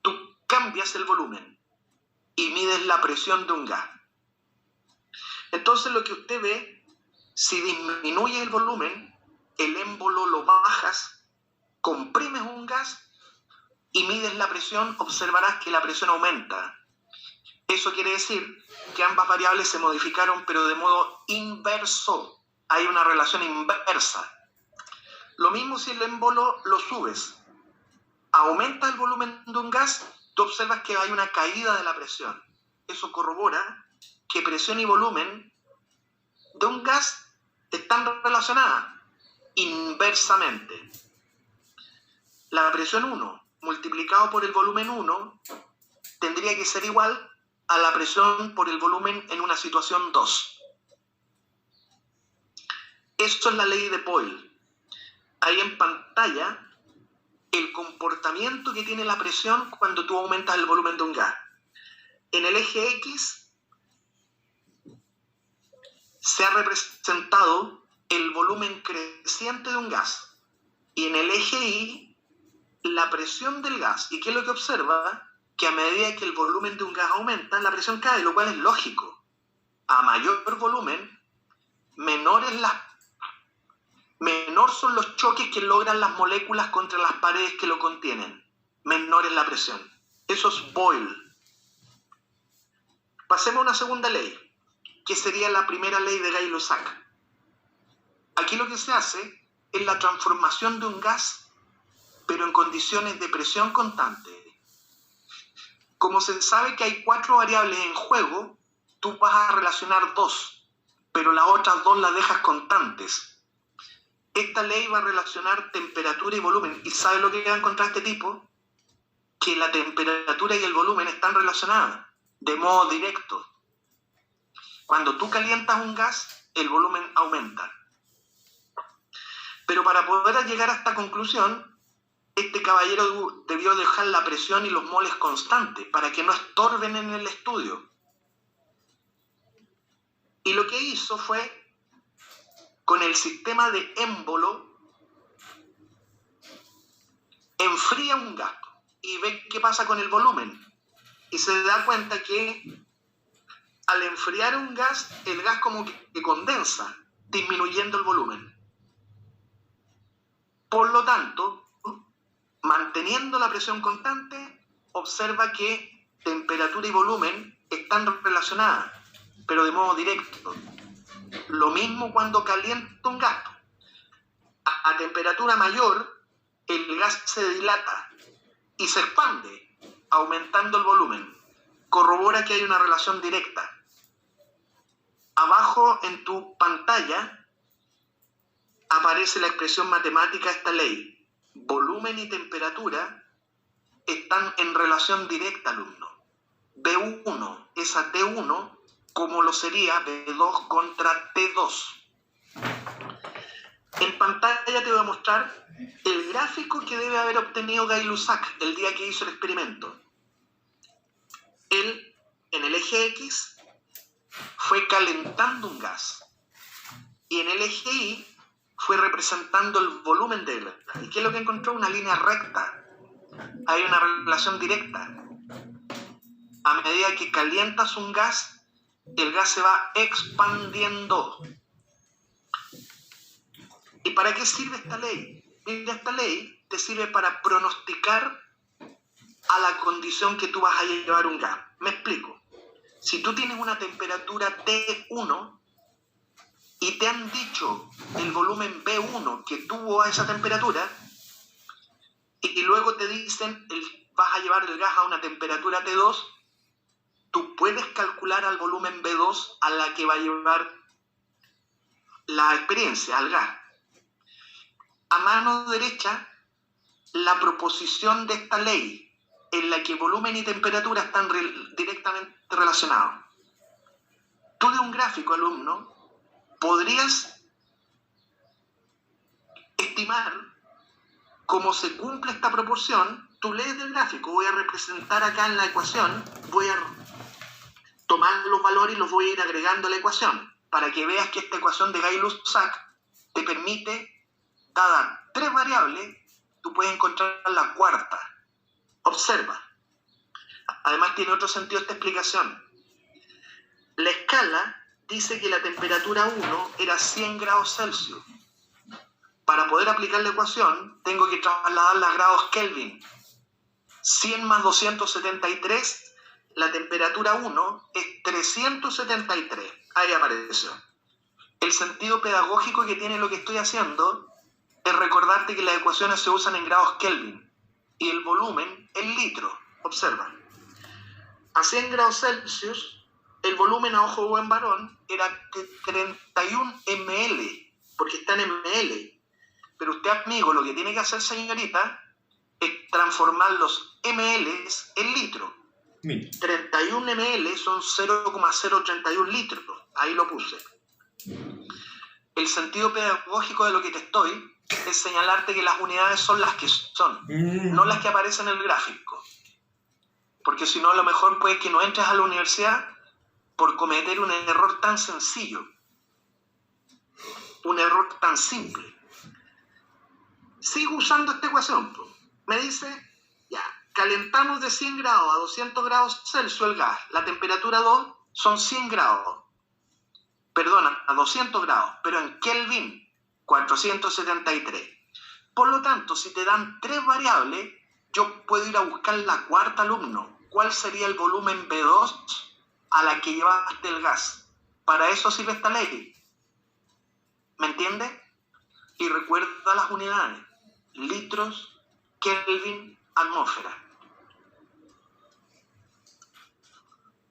Tú cambias el volumen y mides la presión de un gas. Entonces lo que usted ve, si disminuye el volumen, el émbolo lo bajas, comprimes un gas y mides la presión, observarás que la presión aumenta. Eso quiere decir que ambas variables se modificaron, pero de modo inverso. Hay una relación inversa. Lo mismo si el émbolo lo subes. Aumenta el volumen de un gas, tú observas que hay una caída de la presión. Eso corrobora que presión y volumen de un gas están relacionadas inversamente. La presión 1 multiplicado por el volumen 1 tendría que ser igual a la presión por el volumen en una situación 2. Esto es la ley de Boyle. Ahí en pantalla, el comportamiento que tiene la presión cuando tú aumentas el volumen de un gas. En el eje X se ha representado el volumen creciente de un gas. Y en el eje Y, la presión del gas. ¿Y qué es lo que observa? Que a medida que el volumen de un gas aumenta, la presión cae, lo cual es lógico. A mayor volumen, menor son los choques que logran las moléculas contra las paredes que lo contienen. Menor es la presión. Eso es Boyle. Pasemos a una segunda ley, que sería la primera ley de Gay-Lussac. Aquí lo que se hace es la transformación de un gas, pero en condiciones de presión constante. Como se sabe que hay 4 variables en juego, tú vas a relacionar 2, pero las otras 2 las dejas constantes. Esta ley va a relacionar temperatura y volumen. ¿Y sabes lo que va a encontrar este tipo? Que la temperatura y el volumen están relacionadas de modo directo. Cuando tú calientas un gas, el volumen aumenta. Pero para poder llegar a esta conclusión, este caballero debió dejar la presión y los moles constantes para que no estorben en el estudio. Y lo que hizo fue, con el sistema de émbolo, enfría un gas y ve qué pasa con el volumen. Y se da cuenta que al enfriar un gas, el gas como que condensa, disminuyendo el volumen. Por lo tanto, manteniendo la presión constante, observa que temperatura y volumen están relacionadas, pero de modo directo. Lo mismo cuando calienta un gas. A temperatura mayor, el gas se dilata y se expande, aumentando el volumen. Corrobora que hay una relación directa. Abajo en tu pantalla aparece la expresión matemática de esta ley. Volumen y temperatura están en relación directa, alumno. B1 es a T1 como lo sería B2 contra T2. En pantalla te voy a mostrar el gráfico que debe haber obtenido Gay-Lussac el día que hizo el experimento. Él, en el eje X, fue calentando un gas. Y en el eje Y fue representando el volumen del gas. ¿Y qué es lo que encontró? Una línea recta. Hay una relación directa. A medida que calientas un gas, el gas se va expandiendo. ¿Y para qué sirve esta ley? Mira, esta ley te sirve para pronosticar a la condición que tú vas a llevar un gas. Me explico. Si tú tienes una temperatura T1 y te han dicho el volumen B1 que tuvo a esa temperatura, y luego te dicen vas a llevar el gas a una temperatura T2, tú puedes calcular al volumen B2 a la que va a llevar la experiencia, al gas. A mano derecha, la proposición de esta ley, en la que volumen y temperatura están directamente relacionados. Tú de un gráfico, alumno, podrías estimar cómo se cumple esta proporción. Tú lees del gráfico, voy a representar acá en la ecuación, voy a tomar los valores y los voy a ir agregando a la ecuación, para que veas que esta ecuación de Gay-Lussac te permite, dadas 3 variables, tú puedes encontrar la cuarta. Observa. Además tiene otro sentido esta explicación. La escala dice que la temperatura 1 era 100 grados Celsius. Para poder aplicar la ecuación, tengo que trasladarla a grados Kelvin. 100 más 273, la temperatura 1 es 373. Ahí apareció. El sentido pedagógico que tiene lo que estoy haciendo es recordarte que las ecuaciones se usan en grados Kelvin y el volumen en litros. Observa. A 100 grados Celsius, el volumen a ojo buen varón era de 31 ml, porque está en ml. Pero usted, amigo, lo que tiene que hacer, señorita, es transformar los ml en litros. 31 ml son 0,031 litros. Ahí lo puse. El sentido pedagógico de lo que te estoy es señalarte que las unidades son las que son, no las que aparecen en el gráfico. Porque si no, a lo mejor puede que no entres a la universidad por cometer un error tan sencillo. Un error tan simple. Sigo usando esta ecuación. Me dice, ya, calentamos de 100 grados a 200 grados Celsius el gas. La temperatura 2 son 100 grados. Perdona, a 200 grados, pero en Kelvin, 473. Por lo tanto, si te dan 3 variables, yo puedo ir a buscar la cuarta, alumno. ¿Cuál sería el volumen B2 a la que llevaste el gas? Para eso sirve esta ley. ¿Me entiendes? Y recuerda las unidades. Litros, Kelvin, atmósfera.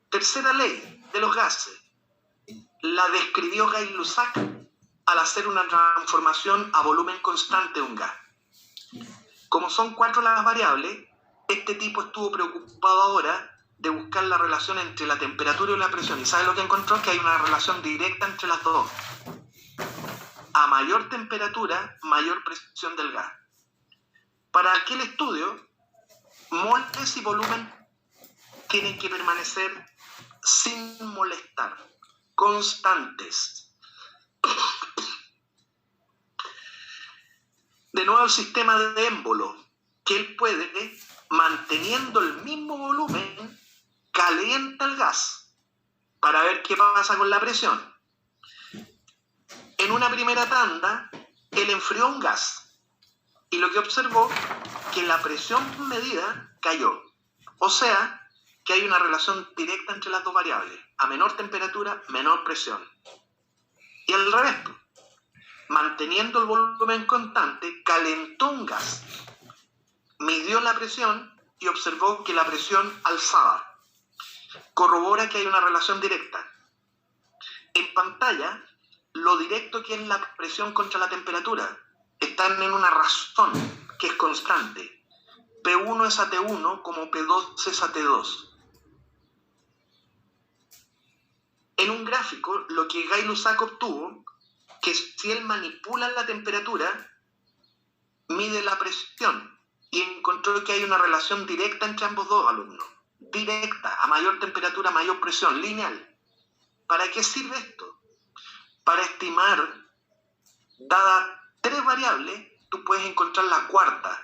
Tercera ley de los gases. La describió Gay-Lussac al hacer una transformación a volumen constante de un gas. Como son 4 las variables, este tipo estuvo preocupado ahora de buscar la relación entre la temperatura y la presión. ¿Y sabe lo que encontró? Que hay una relación directa entre las dos. A mayor temperatura, mayor presión del gas. Para aquel estudio, moles y volumen tienen que permanecer sin molestar, constantes. De nuevo el sistema de émbolo, que él puede, manteniendo el mismo volumen, calienta el gas para ver qué pasa con la presión. En una primera tanda, él enfrió un gas y lo que observó, que la presión medida cayó. O sea, que hay una relación directa entre las dos variables. A menor temperatura, menor presión. Y al revés, manteniendo el volumen constante, calentó un gas, midió la presión y observó que la presión alzaba. Corrobora que hay una relación directa. En pantalla, lo directo que es la presión contra la temperatura, están en una razón que es constante. P1 es a T1 como P2 es a T2. En un gráfico, lo que Gay-Lussac obtuvo, que si él manipula la temperatura, mide la presión y encontró que hay una relación directa entre ambos dos, alumnos. Directa, a mayor temperatura, mayor presión, lineal. ¿Para qué sirve esto? Para estimar, dadas 3 variables, tú puedes encontrar la cuarta.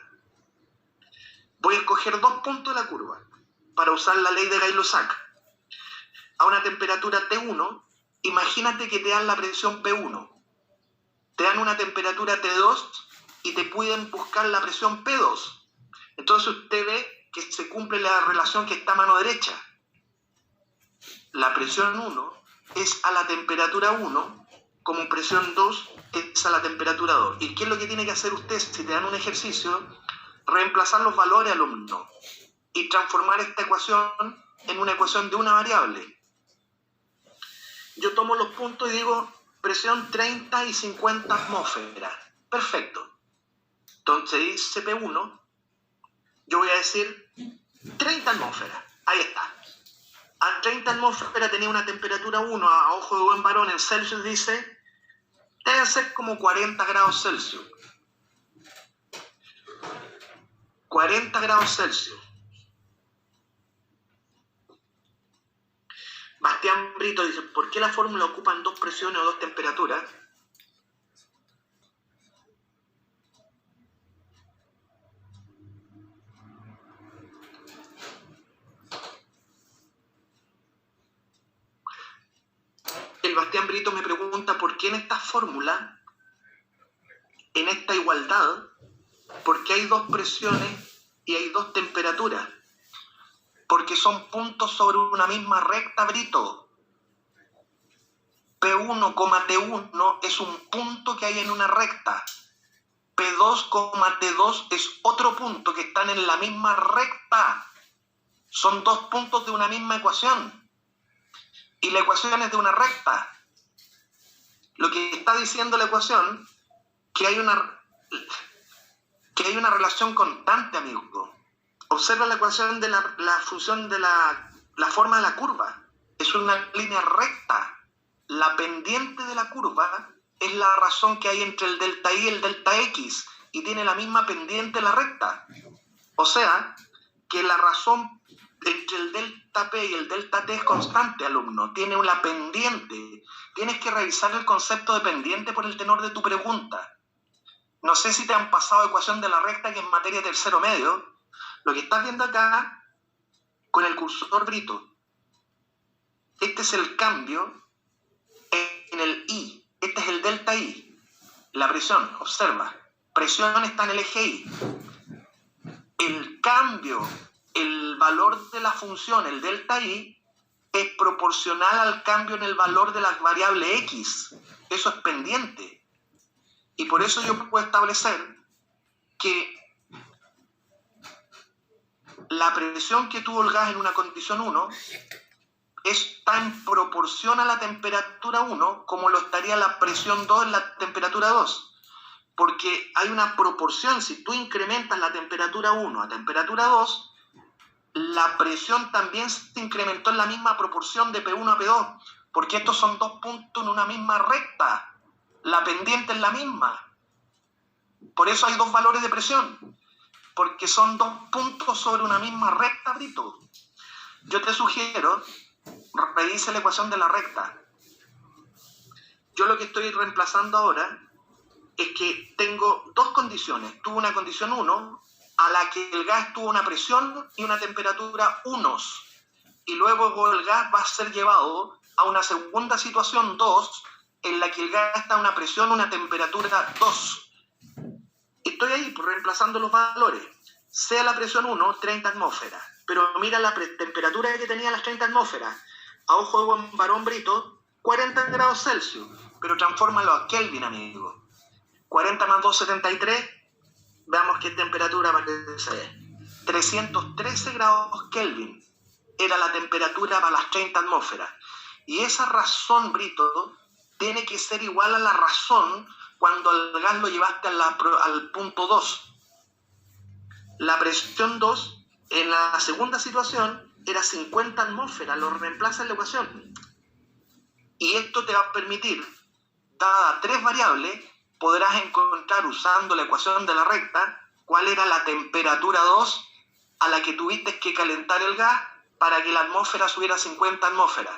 Voy a escoger 2 puntos de la curva para usar la ley de Gay-Lussac. A una temperatura T1, imagínate que te dan la presión P1. Te dan una temperatura T2 y te pueden buscar la presión P2. Entonces usted ve que se cumple la relación que está a mano derecha. La presión 1 es a la temperatura 1, como presión 2 es a la temperatura 2. ¿Y qué es lo que tiene que hacer usted si te dan un ejercicio? Reemplazar los valores, alumno, y transformar esta ecuación en una ecuación de una variable. Yo tomo los puntos y digo presión 30 y 50 atmósferas. Perfecto. Entonces dice P1, yo voy a decir 30 atmósferas. Ahí está. A 30 atmósferas tenía una temperatura 1, a ojo de buen varón en Celsius dice, debe ser como 40 grados Celsius. 40 grados Celsius. Bastián Brito dice, ¿por qué la fórmula ocupan dos presiones o dos temperaturas? El Bastián Brito me pregunta por qué en esta fórmula, en esta igualdad, por qué hay dos presiones y hay dos temperaturas. Porque son puntos sobre una misma recta, Brito. P1, T1 es un punto que hay en una recta. P2, T2 es otro punto que están en la misma recta. Son dos puntos de una misma ecuación. Y la ecuación es de una recta. Lo que está diciendo la ecuación, que hay una relación constante, amigo. Observa la ecuación de la función de la forma de la curva. Es una línea recta. La pendiente de la curva es la razón que hay entre el delta y el delta x y tiene la misma pendiente la recta. O sea, que la razón entre el delta p y el delta t es constante, alumno. Tiene una pendiente. Tienes que revisar el concepto de pendiente por el tenor de tu pregunta. No sé si te han pasado ecuación de la recta que en materia de tercero medio. Lo que estás viendo acá con el cursor Brito, este es el cambio en el I, este es el delta I, la presión, observa, presión está en el eje I. El cambio, el valor de la función, el delta I, es proporcional al cambio en el valor de la variable X. Eso es pendiente. Y por eso yo puedo establecer que la presión que tuvo el gas en una condición 1 está en proporción a la temperatura 1 como lo estaría la presión 2 en la temperatura 2. Porque hay una proporción, si tú incrementas la temperatura 1 a temperatura 2, la presión también se incrementó en la misma proporción de P1 a P2, porque estos son dos puntos en una misma recta. La pendiente es la misma. Por eso hay dos valores de presión. Porque son dos puntos sobre una misma recta, Brito. Yo te sugiero, revise la ecuación de la recta. Yo lo que estoy reemplazando ahora es que tengo dos condiciones. Tuve una condición 1, a la que el gas tuvo una presión y una temperatura 1. Y luego el gas va a ser llevado a una segunda situación 2, en la que el gas está a una presión, una temperatura 2. Estoy ahí reemplazando los valores. Sea la presión 1, 30 atmósferas. Pero mira la temperatura que tenía las 30 atmósferas. A ojo de buen varón, Brito, 40 grados Celsius. Pero transfórmalo a Kelvin, amigo. 40 más 2, 73. Veamos qué temperatura aparece. 313 grados Kelvin. Era la temperatura para las 30 atmósferas. Y esa razón, Brito, tiene que ser igual a la razón cuando el gas lo llevaste al punto 2. La presión 2, en la segunda situación, era 50 atmósferas, lo reemplaza en la ecuación. Y esto te va a permitir, dadas tres variables, podrás encontrar, usando la ecuación de la recta, cuál era la temperatura 2 a la que tuviste que calentar el gas para que la atmósfera subiera a 50 atmósferas.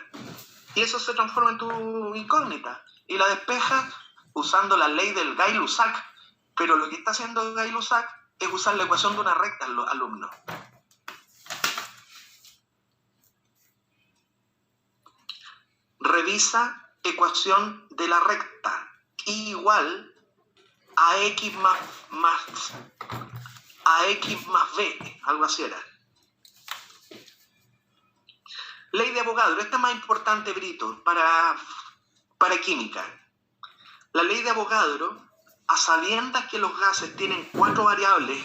Y eso se transforma en tu incógnita. Y la despejas usando la ley del Gay-Lussac. Pero lo que está haciendo Gay-Lussac es usar la ecuación de una recta, alumno. Revisa ecuación de la recta. I igual a X más B. Algo así era. Ley de Avogadro. Esta es más importante, Brito, para química. La ley de Avogadro, a sabiendas que los gases tienen cuatro variables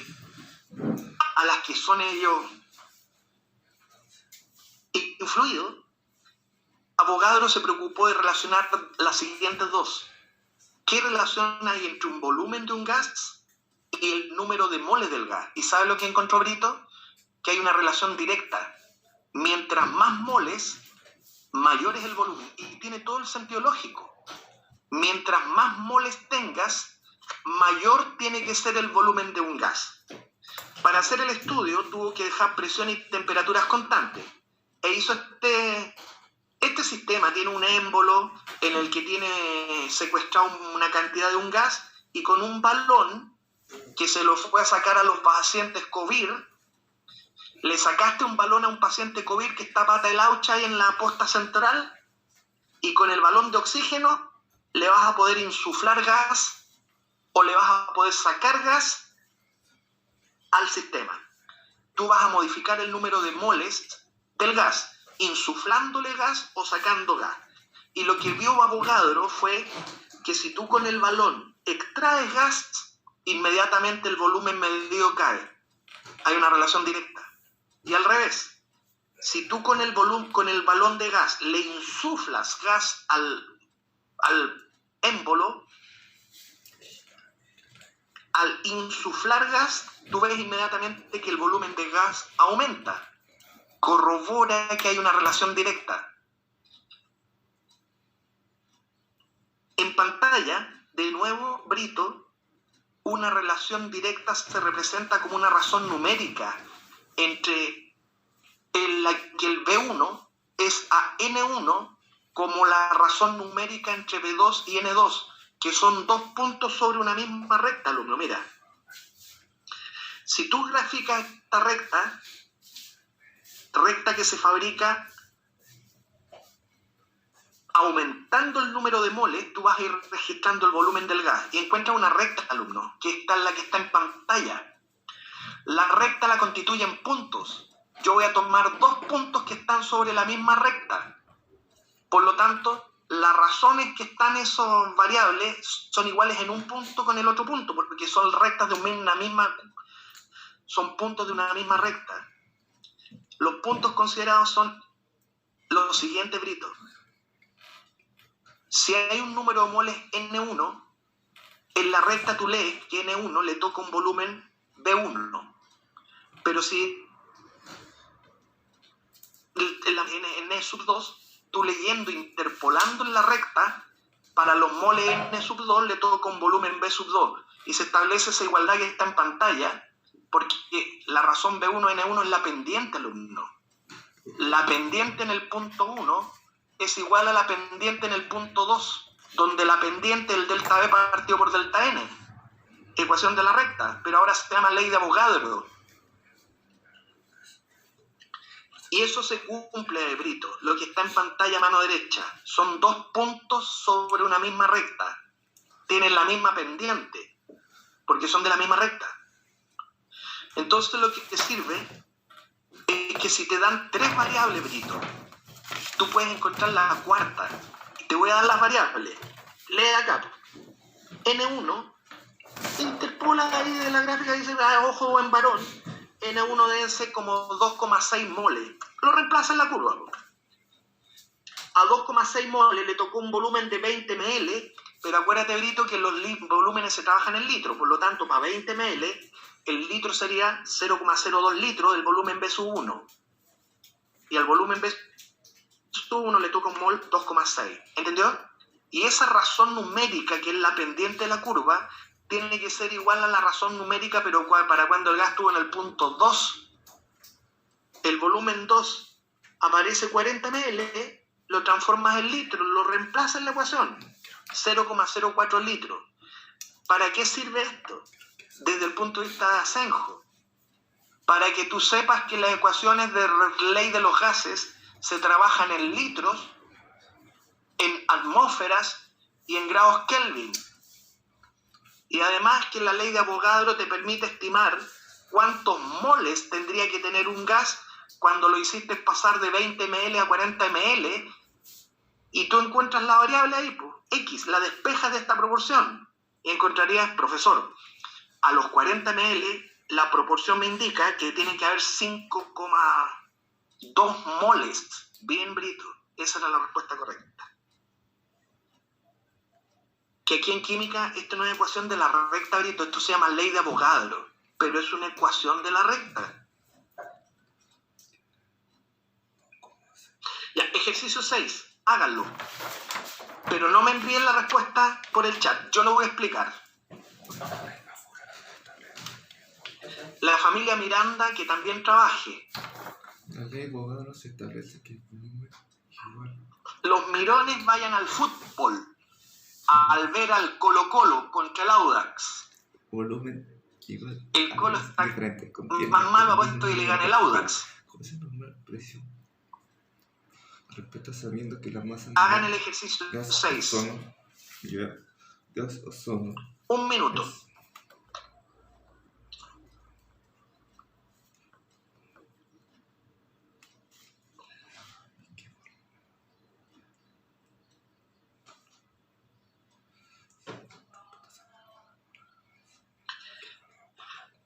a las que son ellos influidos, Avogadro se preocupó de relacionar las siguientes dos. ¿Qué relación hay entre un volumen de un gas y el número de moles del gas? ¿Y sabe lo que encontró Brito? que hay una relación directa. Mientras más moles, mayor es el volumen. Y tiene todo el sentido lógico. Mientras más moles tengas, mayor tiene que ser el volumen de un gas. Para hacer el estudio tuvo que dejar presión y temperaturas constantes. E hizo este sistema, tiene un émbolo en el que tiene secuestrado una cantidad de un gas, y con un balón que se lo fue a sacar a los pacientes COVID, le sacaste un balón a un paciente COVID que está pata de laucha ahí en la posta central, y con el balón de oxígeno le vas a poder insuflar gas o le vas a poder sacar gas al sistema. Tú vas a modificar el número de moles del gas, insuflándole gas o sacando gas. Y lo que vio Avogadro fue que si tú con el balón extraes gas, inmediatamente el volumen medido cae. Hay una relación directa. Y al revés, si tú con el balón de gas le insuflas gas al émbolo, al insuflar gas, tú ves inmediatamente que el volumen de gas aumenta. Corrobora que hay una relación directa. En pantalla, de nuevo, Brito, una relación directa se representa como una razón numérica entre la que el B1 es a N1 como la razón numérica entre B2 y N2, que son 2 puntos sobre una misma recta, alumno. Mira, si tú graficas esta recta que se fabrica aumentando el número de moles, tú vas a ir registrando el volumen del gas y encuentras una recta, alumno, que está la que está en pantalla. La recta la constituyen puntos. Yo voy a tomar 2 puntos que están sobre la misma recta. Por lo tanto, las razones que están esos variables son iguales en un punto con el otro punto, porque son rectas de una misma, son puntos de una misma recta. Los puntos considerados son los siguientes, Brito. Si hay un número de moles N1, en la recta tú lees que N1 le toca un volumen B1. Pero si en N sub 2, tú leyendo, interpolando en la recta, para los moles N sub 2 le toca un volumen B sub 2. Y se establece esa igualdad que está en pantalla, porque la razón B1 N1 es la pendiente, alumno. La pendiente en el punto 1 es igual a la pendiente en el punto 2, donde la pendiente es el delta B partido por delta N. Ecuación de la recta, pero ahora se llama ley de Avogadro. Y eso se cumple, Brito. Lo que está en pantalla a mano derecha son 2 puntos sobre una misma recta. Tienen la misma pendiente, porque son de la misma recta. Entonces lo que te sirve es que si te dan 3 variables, Brito, tú puedes encontrar la cuarta. Y te voy a dar las variables. Lee acá. N1, interpola ahí de la gráfica, dice, ojo en varón, N1 debe ser como 2,6 moles. Lo reemplaza en la curva. A 2,6 moles le tocó un volumen de 20 ml, pero acuérdate, Brito, que los volúmenes se trabajan en litros. Por lo tanto, para 20 ml, el litro sería 0,02 litros del volumen B sub 1. Y al volumen B sub 1 le toca un mol 2,6. ¿Entendió? Y esa razón numérica, que es la pendiente de la curva, tiene que ser igual a la razón numérica, pero para cuando el gas estuvo en el punto 2. El volumen 2 aparece 40 ml, lo transformas en litros, lo reemplazas en la ecuación. 0,04 litros. ¿Para qué sirve esto? Desde el punto de vista de Asenjo. Para que tú sepas que las ecuaciones de ley de los gases se trabajan en litros, en atmósferas y en grados Kelvin. Y además que la ley de Avogadro te permite estimar cuántos moles tendría que tener un gas cuando lo hiciste pasar de 20 ml a 40 ml, y tú encuentras la variable ahí, pues, X, la despejas de esta proporción, y encontrarías, profesor, a los 40 ml la proporción me indica que tiene que haber 5,2 moles. Bien, Brito, esa era la respuesta correcta. Que aquí en química esto no es ecuación de la recta, Brito, esto se llama ley de Avogadro, pero es una ecuación de la recta. Ejercicio 6, háganlo. Pero no me envíen la respuesta por el chat, yo lo voy a explicar. La familia Miranda que también trabaje. La ley de abogados establece que el volumen es igual. Los mirones vayan al fútbol al ver al Colo-Colo contra el Audax. Volumen igual. El Colo está diferente. más malo apuesto y le gana el Audax. ¿Cómo se nombra presión? Respeta sabiendo que la masa Hagan el ejercicio gas 6. ozono, ya, gas ozono 1 minuto. es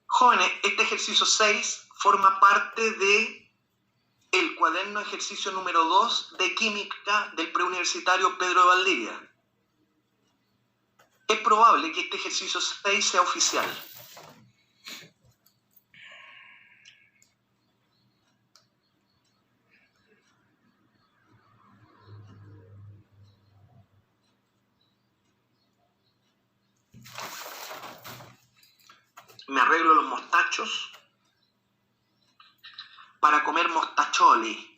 Jóvenes, este ejercicio 6 forma parte de el cuaderno ejercicio número 2 de química del preuniversitario Pedro de Valdivia. Es probable que este ejercicio 6 sea oficial. Me arreglo los mostachos para comer mostacholi.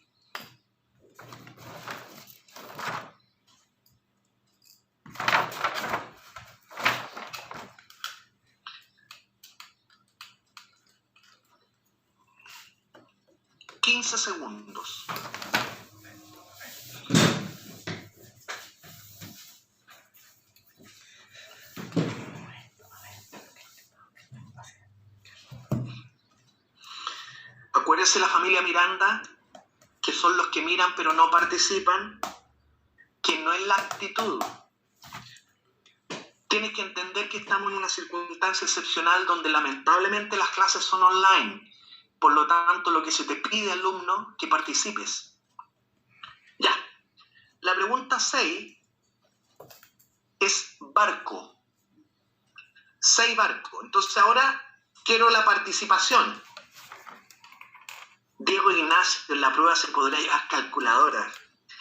Segundos. Acuérdense la familia Miranda, que son los que miran pero no participan, que no es la actitud. Tienes que entender que estamos en una circunstancia excepcional donde lamentablemente las clases son online. Por lo tanto, lo que se te pide, alumno, que participes. Ya. La pregunta 6 es barco. 6 barco. Entonces ahora quiero la participación. Diego Ignacio, en la prueba se podrá llevar calculadora.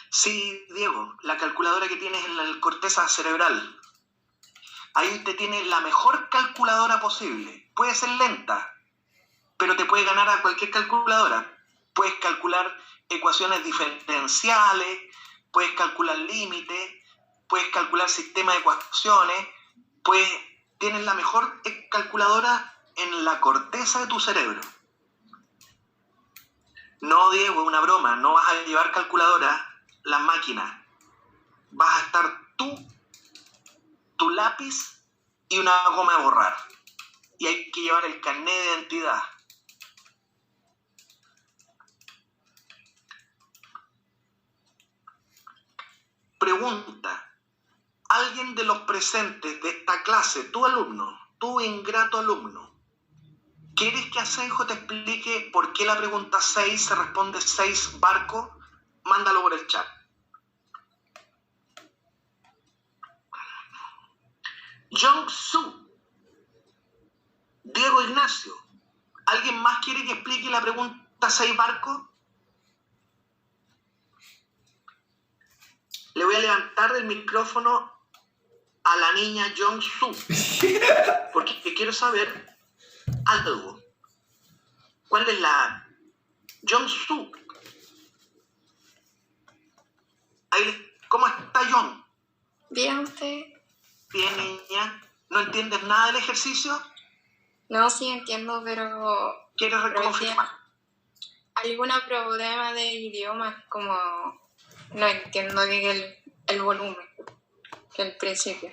Sí, Diego, la calculadora que tienes en la corteza cerebral. Ahí usted tiene la mejor calculadora posible. Puede ser lenta, pero te puede ganar a cualquier calculadora. Puedes calcular ecuaciones diferenciales, puedes calcular límites, puedes calcular sistema de ecuaciones, tienes la mejor calculadora en la corteza de tu cerebro. No, Diego, es una broma, no vas a llevar calculadora, las máquinas. Vas a estar tú, tu lápiz y una goma de borrar. Y hay que llevar el carnet de identidad. Pregunta, ¿alguien de los presentes de esta clase, tu alumno, tu ingrato alumno, quieres que Asenjo te explique por qué la pregunta 6 se responde 6 barco? Mándalo por el chat. Jong-Soo, Diego Ignacio, ¿alguien más quiere que explique la pregunta 6 barco? Le voy a levantar el micrófono a la niña Jong-Soo, porque quiero saber algo. ¿Cuál es la Jong-Soo? ¿Cómo está Jong? Bien, usted. Bien, niña. ¿No entiendes nada del ejercicio? No, sí entiendo, pero ¿Quieres reconfirmar? algún problema de idioma, como no entiendo bien el volumen, que el principio.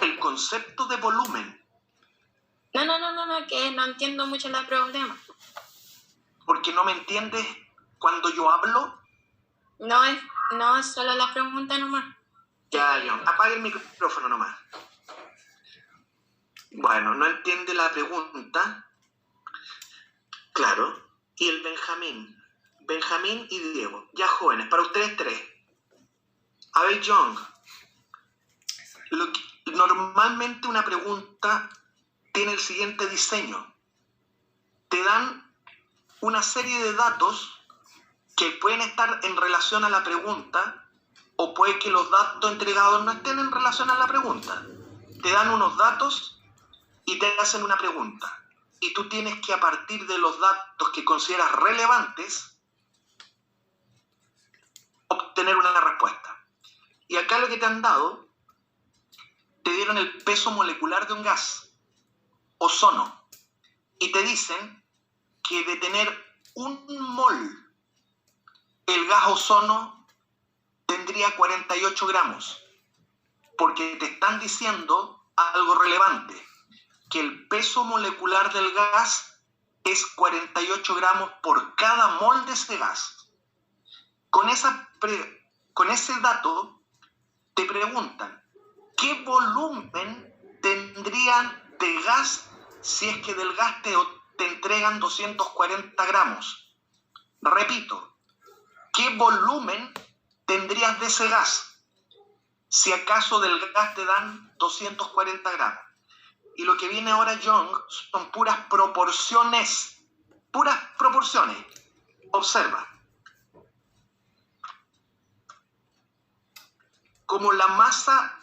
El concepto de volumen. No, que no entiendo mucho el problema. Porque no me entiendes cuando yo hablo. No es solo la pregunta nomás. Ya, John, apaga el micrófono nomás. Bueno, no entiende la pregunta. Claro. Y el Benjamín y Diego. Ya, jóvenes, para ustedes 3. A ver, John. Normalmente una pregunta tiene el siguiente diseño. Te dan una serie de datos que pueden estar en relación a la pregunta, o puede que los datos entregados no estén en relación a la pregunta. Te dan unos datos y te hacen una pregunta. Y tú tienes que, a partir de los datos que consideras relevantes, obtener una respuesta. Y acá lo que te han dado, te dieron el peso molecular de un gas, ozono, y te dicen que de tener 1 mol, el gas ozono tendría 48 gramos, porque te están diciendo algo relevante, que el peso molecular del gas es 48 gramos por cada mol de ese gas. Con ese dato te preguntan, ¿qué volumen tendrían de gas si es que del gas te entregan 240 gramos? Repito, ¿qué volumen tendrías de ese gas si acaso del gas te dan 240 gramos? Y lo que viene ahora, Young, son puras proporciones. Puras proporciones. Observa. Como la masa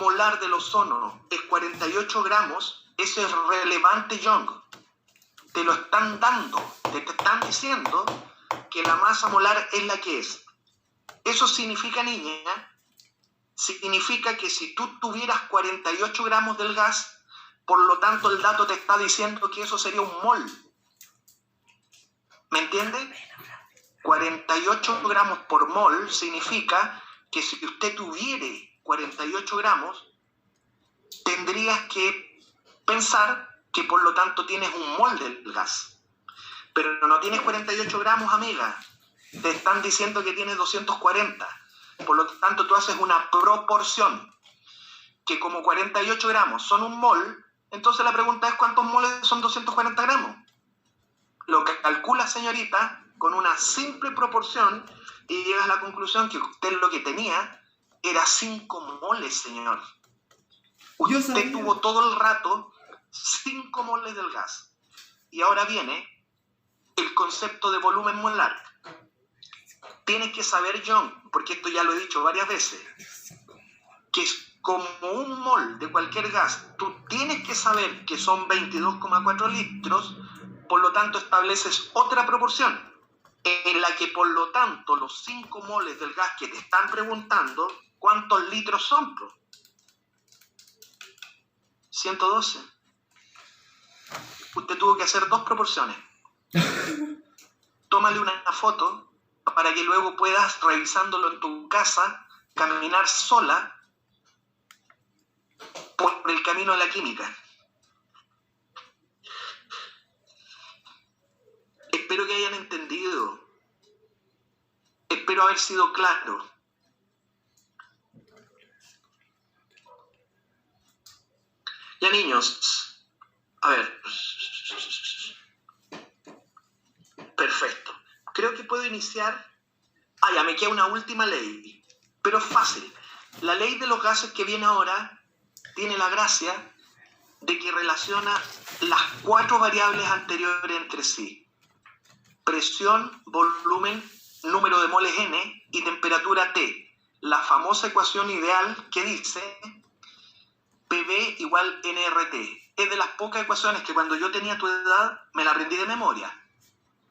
molar del ozono es 48 gramos, eso es relevante, Young. Te lo están dando. Te están diciendo que la masa molar es la que es. Eso significa, niña, significa que si tú tuvieras 48 gramos del gas, por lo tanto, el dato te está diciendo que eso sería 1 mol. ¿Me entiendes? 48 gramos por mol significa que si usted tuviera 48 gramos, tendrías que pensar que por lo tanto tienes 1 mol del gas. Pero no tienes 48 gramos, amiga. Te están diciendo que tienes 240. Por lo tanto, tú haces una proporción. Que como 48 gramos son 1 mol, entonces la pregunta es ¿cuántos moles son 240 gramos? Lo que calcula, señorita, con una simple proporción y llegas a la conclusión que usted lo que tenía era 5 moles, señor. Usted tuvo todo el rato 5 moles del gas. Y ahora viene el concepto de volumen molar. Tienes que saber, John, porque esto ya lo he dicho varias veces, que es como 1 mol de cualquier gas, tú tienes que saber que son 22,4 litros, por lo tanto estableces otra proporción, en la que por lo tanto los 5 moles del gas que te están preguntando, ¿cuántos litros son? 112. Usted tuvo que hacer 2 proporciones. Tómale una foto para que luego puedas, revisándolo en tu casa, caminar sola por el camino de la química. Espero que hayan entendido. Espero haber sido claro. Ya, niños, a ver. Perfecto. Creo que puedo iniciar. Ya me queda una última ley, pero es fácil. La ley de los gases que viene ahora tiene la gracia de que relaciona las 4 variables anteriores entre sí. Presión, volumen, número de moles N y temperatura T. La famosa ecuación ideal que dice PV igual nRT. Es de las pocas ecuaciones que cuando yo tenía tu edad me la aprendí de memoria.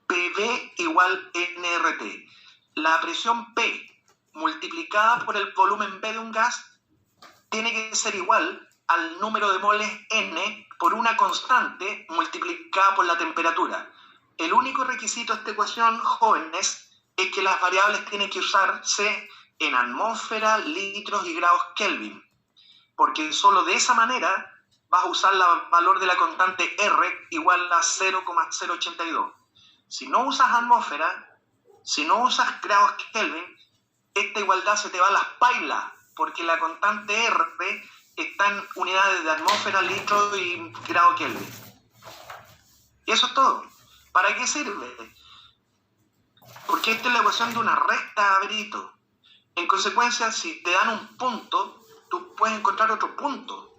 PV igual nRT. La presión P multiplicada por el volumen V de un gas tiene que ser igual al número de moles N por una constante multiplicada por la temperatura. El único requisito de esta ecuación, jóvenes, es que las variables tienen que usarse en atmósfera, litros y grados Kelvin, porque solo de esa manera vas a usar el valor de la constante R igual a 0,082. Si no usas atmósfera, si no usas grados Kelvin, esta igualdad se te va a las pailas, porque la constante R está en unidades de atmósfera, litro y grado Kelvin. Y eso es todo. ¿Para qué sirve? Porque esta es la ecuación de una recta, Brito. En consecuencia, si te dan un punto, tú puedes encontrar otro punto.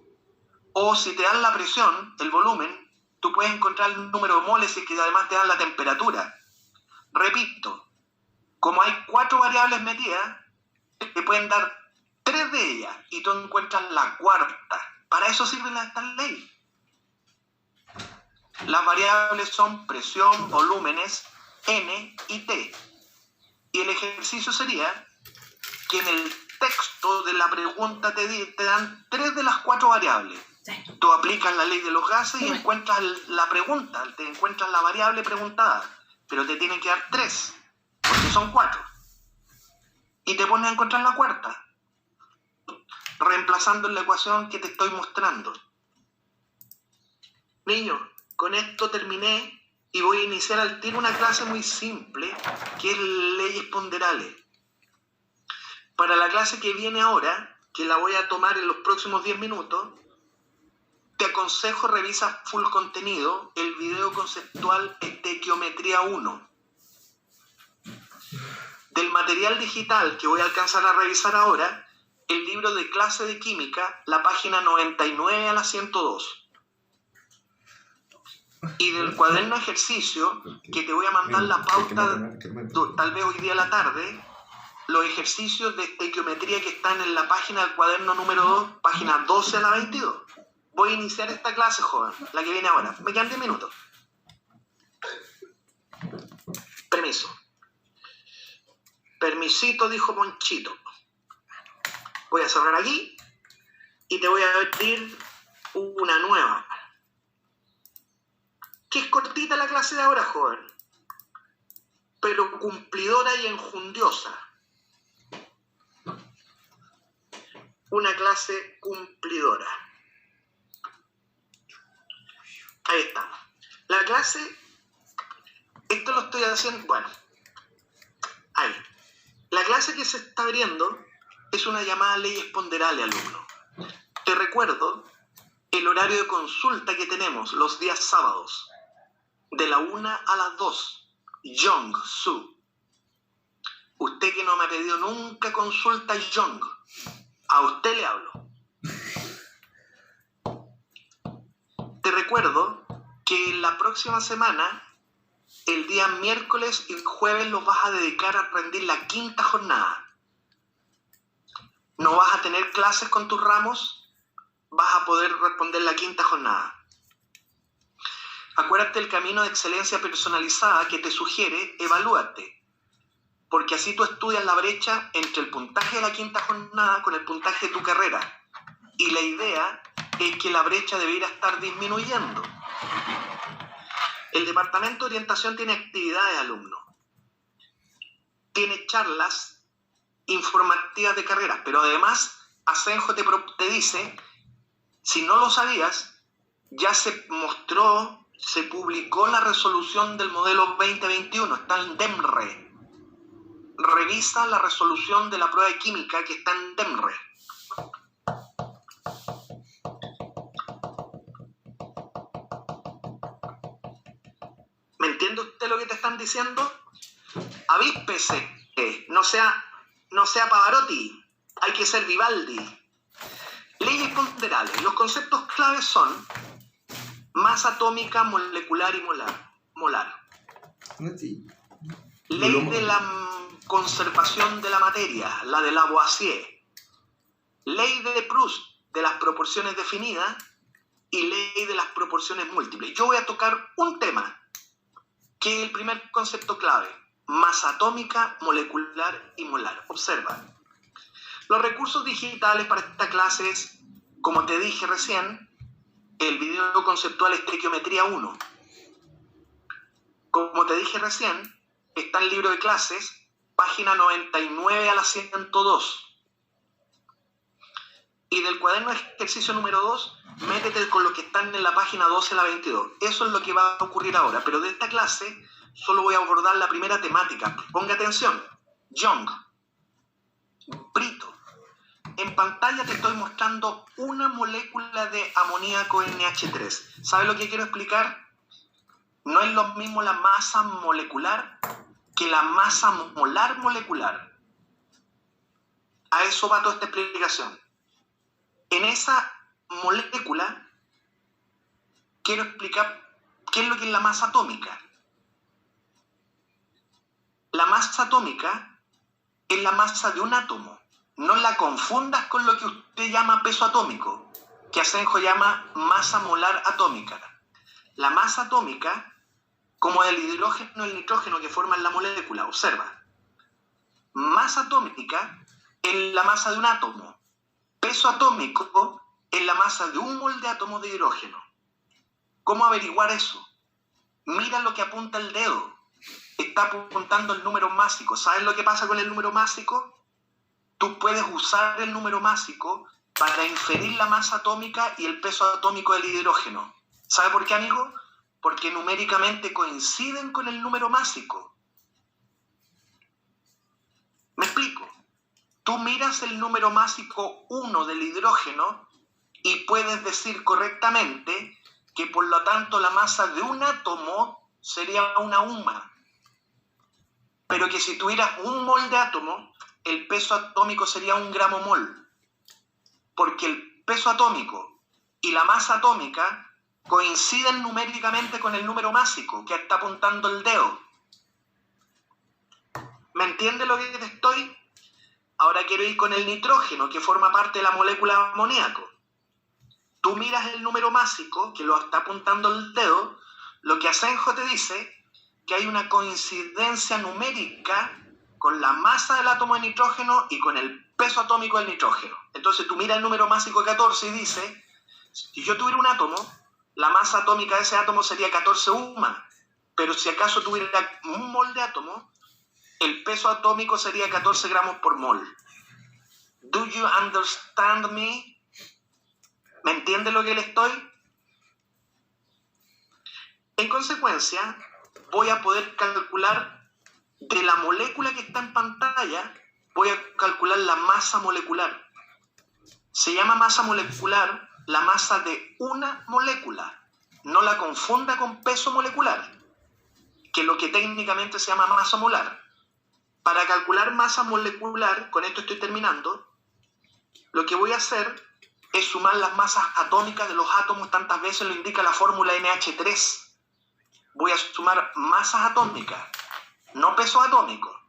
O si te dan la presión, el volumen, tú puedes encontrar el número de moles y que además te dan la temperatura. Repito, Como hay 4 variables metidas, te pueden dar 3 de ellas y tú encuentras la cuarta. Para eso sirven estas leyes. Las variables son presión, volúmenes, n y t. Y el ejercicio sería que en el texto de la pregunta te dan 3 de las 4 variables. Tú aplicas la ley de los gases y encuentras la pregunta, te encuentras la variable preguntada, pero te tienen que dar 3, porque son 4. Y te pones a encontrar la cuarta, reemplazando en la ecuación que te estoy mostrando. Niños, con esto terminé y voy a iniciar al tiro una clase muy simple, que es leyes ponderales. Para la clase que viene ahora, que la voy a tomar en los próximos 10 minutos, te aconsejo revisa full contenido el video conceptual Estequiometría 1. Del material digital que voy a alcanzar a revisar ahora, el libro de clase de química, la página 99 a la 102. Y del cuaderno ejercicio, que te voy a mandar la pauta, tal vez hoy día a la tarde, los ejercicios de estequiometría que están en la página del cuaderno número 2, página 12 a la 22. Voy a iniciar esta clase, joven, la que viene ahora. Me quedan 10 minutos. Permiso. Permisito, dijo Ponchito. Voy a cerrar aquí y te voy a abrir una nueva. Que es cortita la clase de ahora, joven, pero cumplidora y enjundiosa. Una clase cumplidora. Ahí estamos. La clase, esto lo estoy haciendo, bueno, ahí. La clase que se está abriendo es una llamada leyes ponderales, alumno. Te recuerdo el horario de consulta que tenemos los días sábados, de la 1 a las 2. Young Su. Usted que no me ha pedido nunca consulta Young, a usted le hablo. Te recuerdo que la próxima semana, el día miércoles y jueves, los vas a dedicar a rendir la 5ª jornada. No vas a tener clases con tus ramos, vas a poder responder la 5ª jornada. Acuérdate del camino de excelencia personalizada que te sugiere evalúate, porque así tú estudias la brecha entre el puntaje de la 5ª jornada con el puntaje de tu carrera. Y la idea es que la brecha debería estar disminuyendo. El Departamento de Orientación tiene actividades, alumnos. Tiene charlas informativas de carreras, pero además Asenjo te dice, si no lo sabías, ya se mostró, se publicó la resolución del modelo 2021, está en DEMRE. Revisa la resolución de la prueba de química que está en DEMRE. ¿Me entiende usted lo que te están diciendo? Avíspese, no sea Pavarotti, hay que ser Vivaldi. Leyes ponderales. Los conceptos claves son masa atómica, molecular y molar. Ley de la conservación de la materia, la de Lavoisier. Ley de Proust, de las proporciones definidas, y ley de las proporciones múltiples. Yo voy a tocar un tema, que es el primer concepto clave: masa atómica, molecular y molar. Observa. Los recursos digitales para esta clase es, como te dije recién, el video conceptual Estequiometría 1. Como te dije recién, está el libro de clases, página 99 a la 102. Y del cuaderno de ejercicio número 2, métete con lo que están en la página 12 a la 22. Eso es lo que va a ocurrir ahora. Pero de esta clase solo voy a abordar la primera temática. Ponga atención. Young. Brito. En pantalla te estoy mostrando una molécula de amoníaco NH3. ¿Sabes lo que quiero explicar? No es lo mismo la masa molecular que la masa molar molecular. A eso va toda esta explicación. En esa molécula quiero explicar qué es lo que es la masa atómica. La masa atómica es la masa de un átomo. No la confundas con lo que usted llama peso atómico, que Asenjo llama masa molar atómica. La masa atómica, como el hidrógeno y el nitrógeno que forman la molécula, observa. Masa atómica es la masa de un átomo. Peso atómico es la masa de un mol de átomos de hidrógeno. ¿Cómo averiguar eso? Mira lo que apunta el dedo. Está apuntando el número másico. ¿Sabes lo que pasa con el número másico? Tú puedes usar el número másico para inferir la masa atómica y el peso atómico del hidrógeno. ¿Sabe por qué, amigo? Porque numéricamente coinciden con el número másico. ¿Me explico? Tú miras el número másico 1 del hidrógeno y puedes decir correctamente que por lo tanto la masa de un átomo sería una UMA. Pero que si tuvieras un mol de átomo, el peso atómico sería 1 gramo mol. Porque el peso atómico y la masa atómica coinciden numéricamente con el número másico que está apuntando el dedo. ¿Me entiendes lo que te estoy? Ahora quiero ir con el nitrógeno, que forma parte de la molécula amoníaco. Tú miras el número másico, que lo está apuntando el dedo, lo que Asenjo te dice que hay una coincidencia numérica con la masa del átomo de nitrógeno y con el peso atómico del nitrógeno. Entonces tú miras el número másico 14 y dice, si yo tuviera un átomo, la masa atómica de ese átomo sería 14 UMA, pero si acaso tuviera un mol de átomo, el peso atómico sería 14 gramos por mol. Do you understand me? ¿Me entiende lo que le estoy? En consecuencia, voy a poder calcular de la molécula que está en pantalla, voy a calcular la masa molecular. Se llama masa molecular la masa de una molécula. No la confunda con peso molecular, que es lo que técnicamente se llama masa molar. Para calcular masa molecular, con esto estoy terminando, lo que voy a hacer es sumar las masas atómicas de los átomos, tantas veces lo indica la fórmula NH3. Voy a sumar masas atómicas, no peso atómico.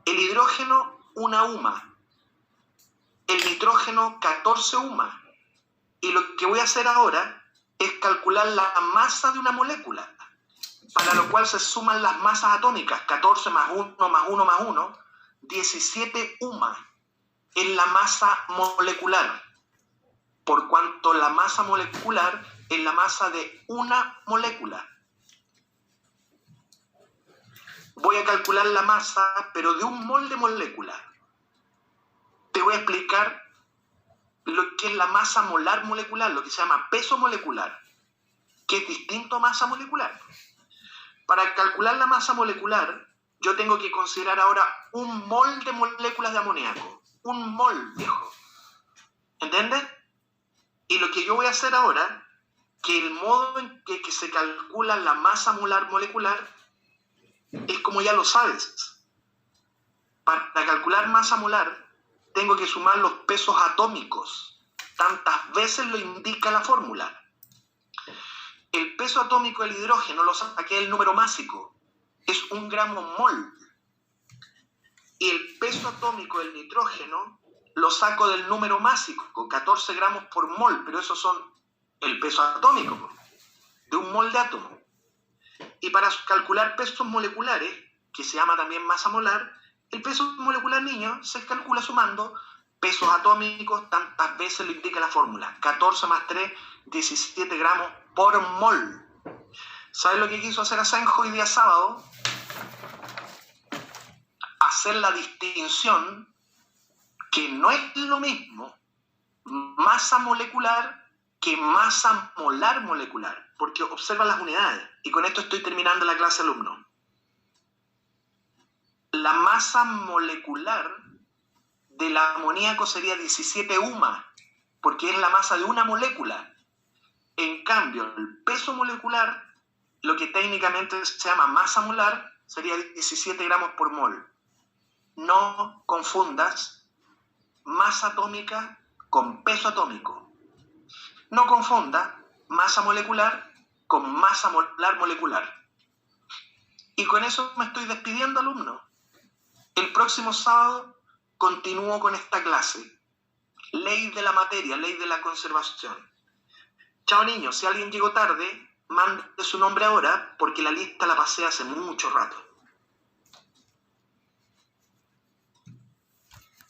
El hidrógeno, 1 UMA. El nitrógeno, 14 UMA. Y lo que voy a hacer ahora es calcular la masa de una molécula, para lo cual se suman las masas atómicas, 14 más 1 más 1 más 1, 17 UMA. Es la masa molecular, por cuanto la masa molecular es la masa de una molécula. Voy a calcular la masa, pero de un mol de molécula. Te voy a explicar lo que es la masa molar molecular, lo que se llama peso molecular, que es distinto a masa molecular. Para calcular la masa molecular, yo tengo que considerar ahora un mol de moléculas de amoníaco. Un mol, viejo. ¿Entiendes? Y lo que yo voy a hacer ahora, que el modo en que se calcula la masa molar molecular es como ya lo sabes. Para calcular masa molar, tengo que sumar los pesos atómicos. Tantas veces lo indica la fórmula. El peso atómico del hidrógeno lo saqué del número másico. Es 1 gramo mol. Y el peso atómico del nitrógeno lo saco del número másico, 14 gramos por mol, pero esos son el peso atómico de un mol de átomo. Y para calcular pesos moleculares, que se llama también masa molar, el peso molecular, niño, se calcula sumando pesos atómicos, tantas veces lo indica la fórmula, 14 más 3, 17 gramos por mol. ¿Sabes lo que quiso hacer Asenjo hoy día sábado? Hacer la distinción que no es lo mismo masa molecular que masa molar molecular, porque observa las unidades, y con esto estoy terminando la clase, alumno. La masa molecular del amoníaco sería 17 UMA, porque es la masa de una molécula. En cambio, el peso molecular, lo que técnicamente se llama masa molar, sería 17 gramos por mol. No confundas masa atómica con peso atómico. No confunda masa molecular con masa molar molecular. Y con eso me estoy despidiendo, alumnos. El próximo sábado continúo con esta clase. Ley de la materia, ley de la conservación. Chao, niños. Si alguien llegó tarde, mande su nombre ahora, porque la lista la pasé hace mucho rato.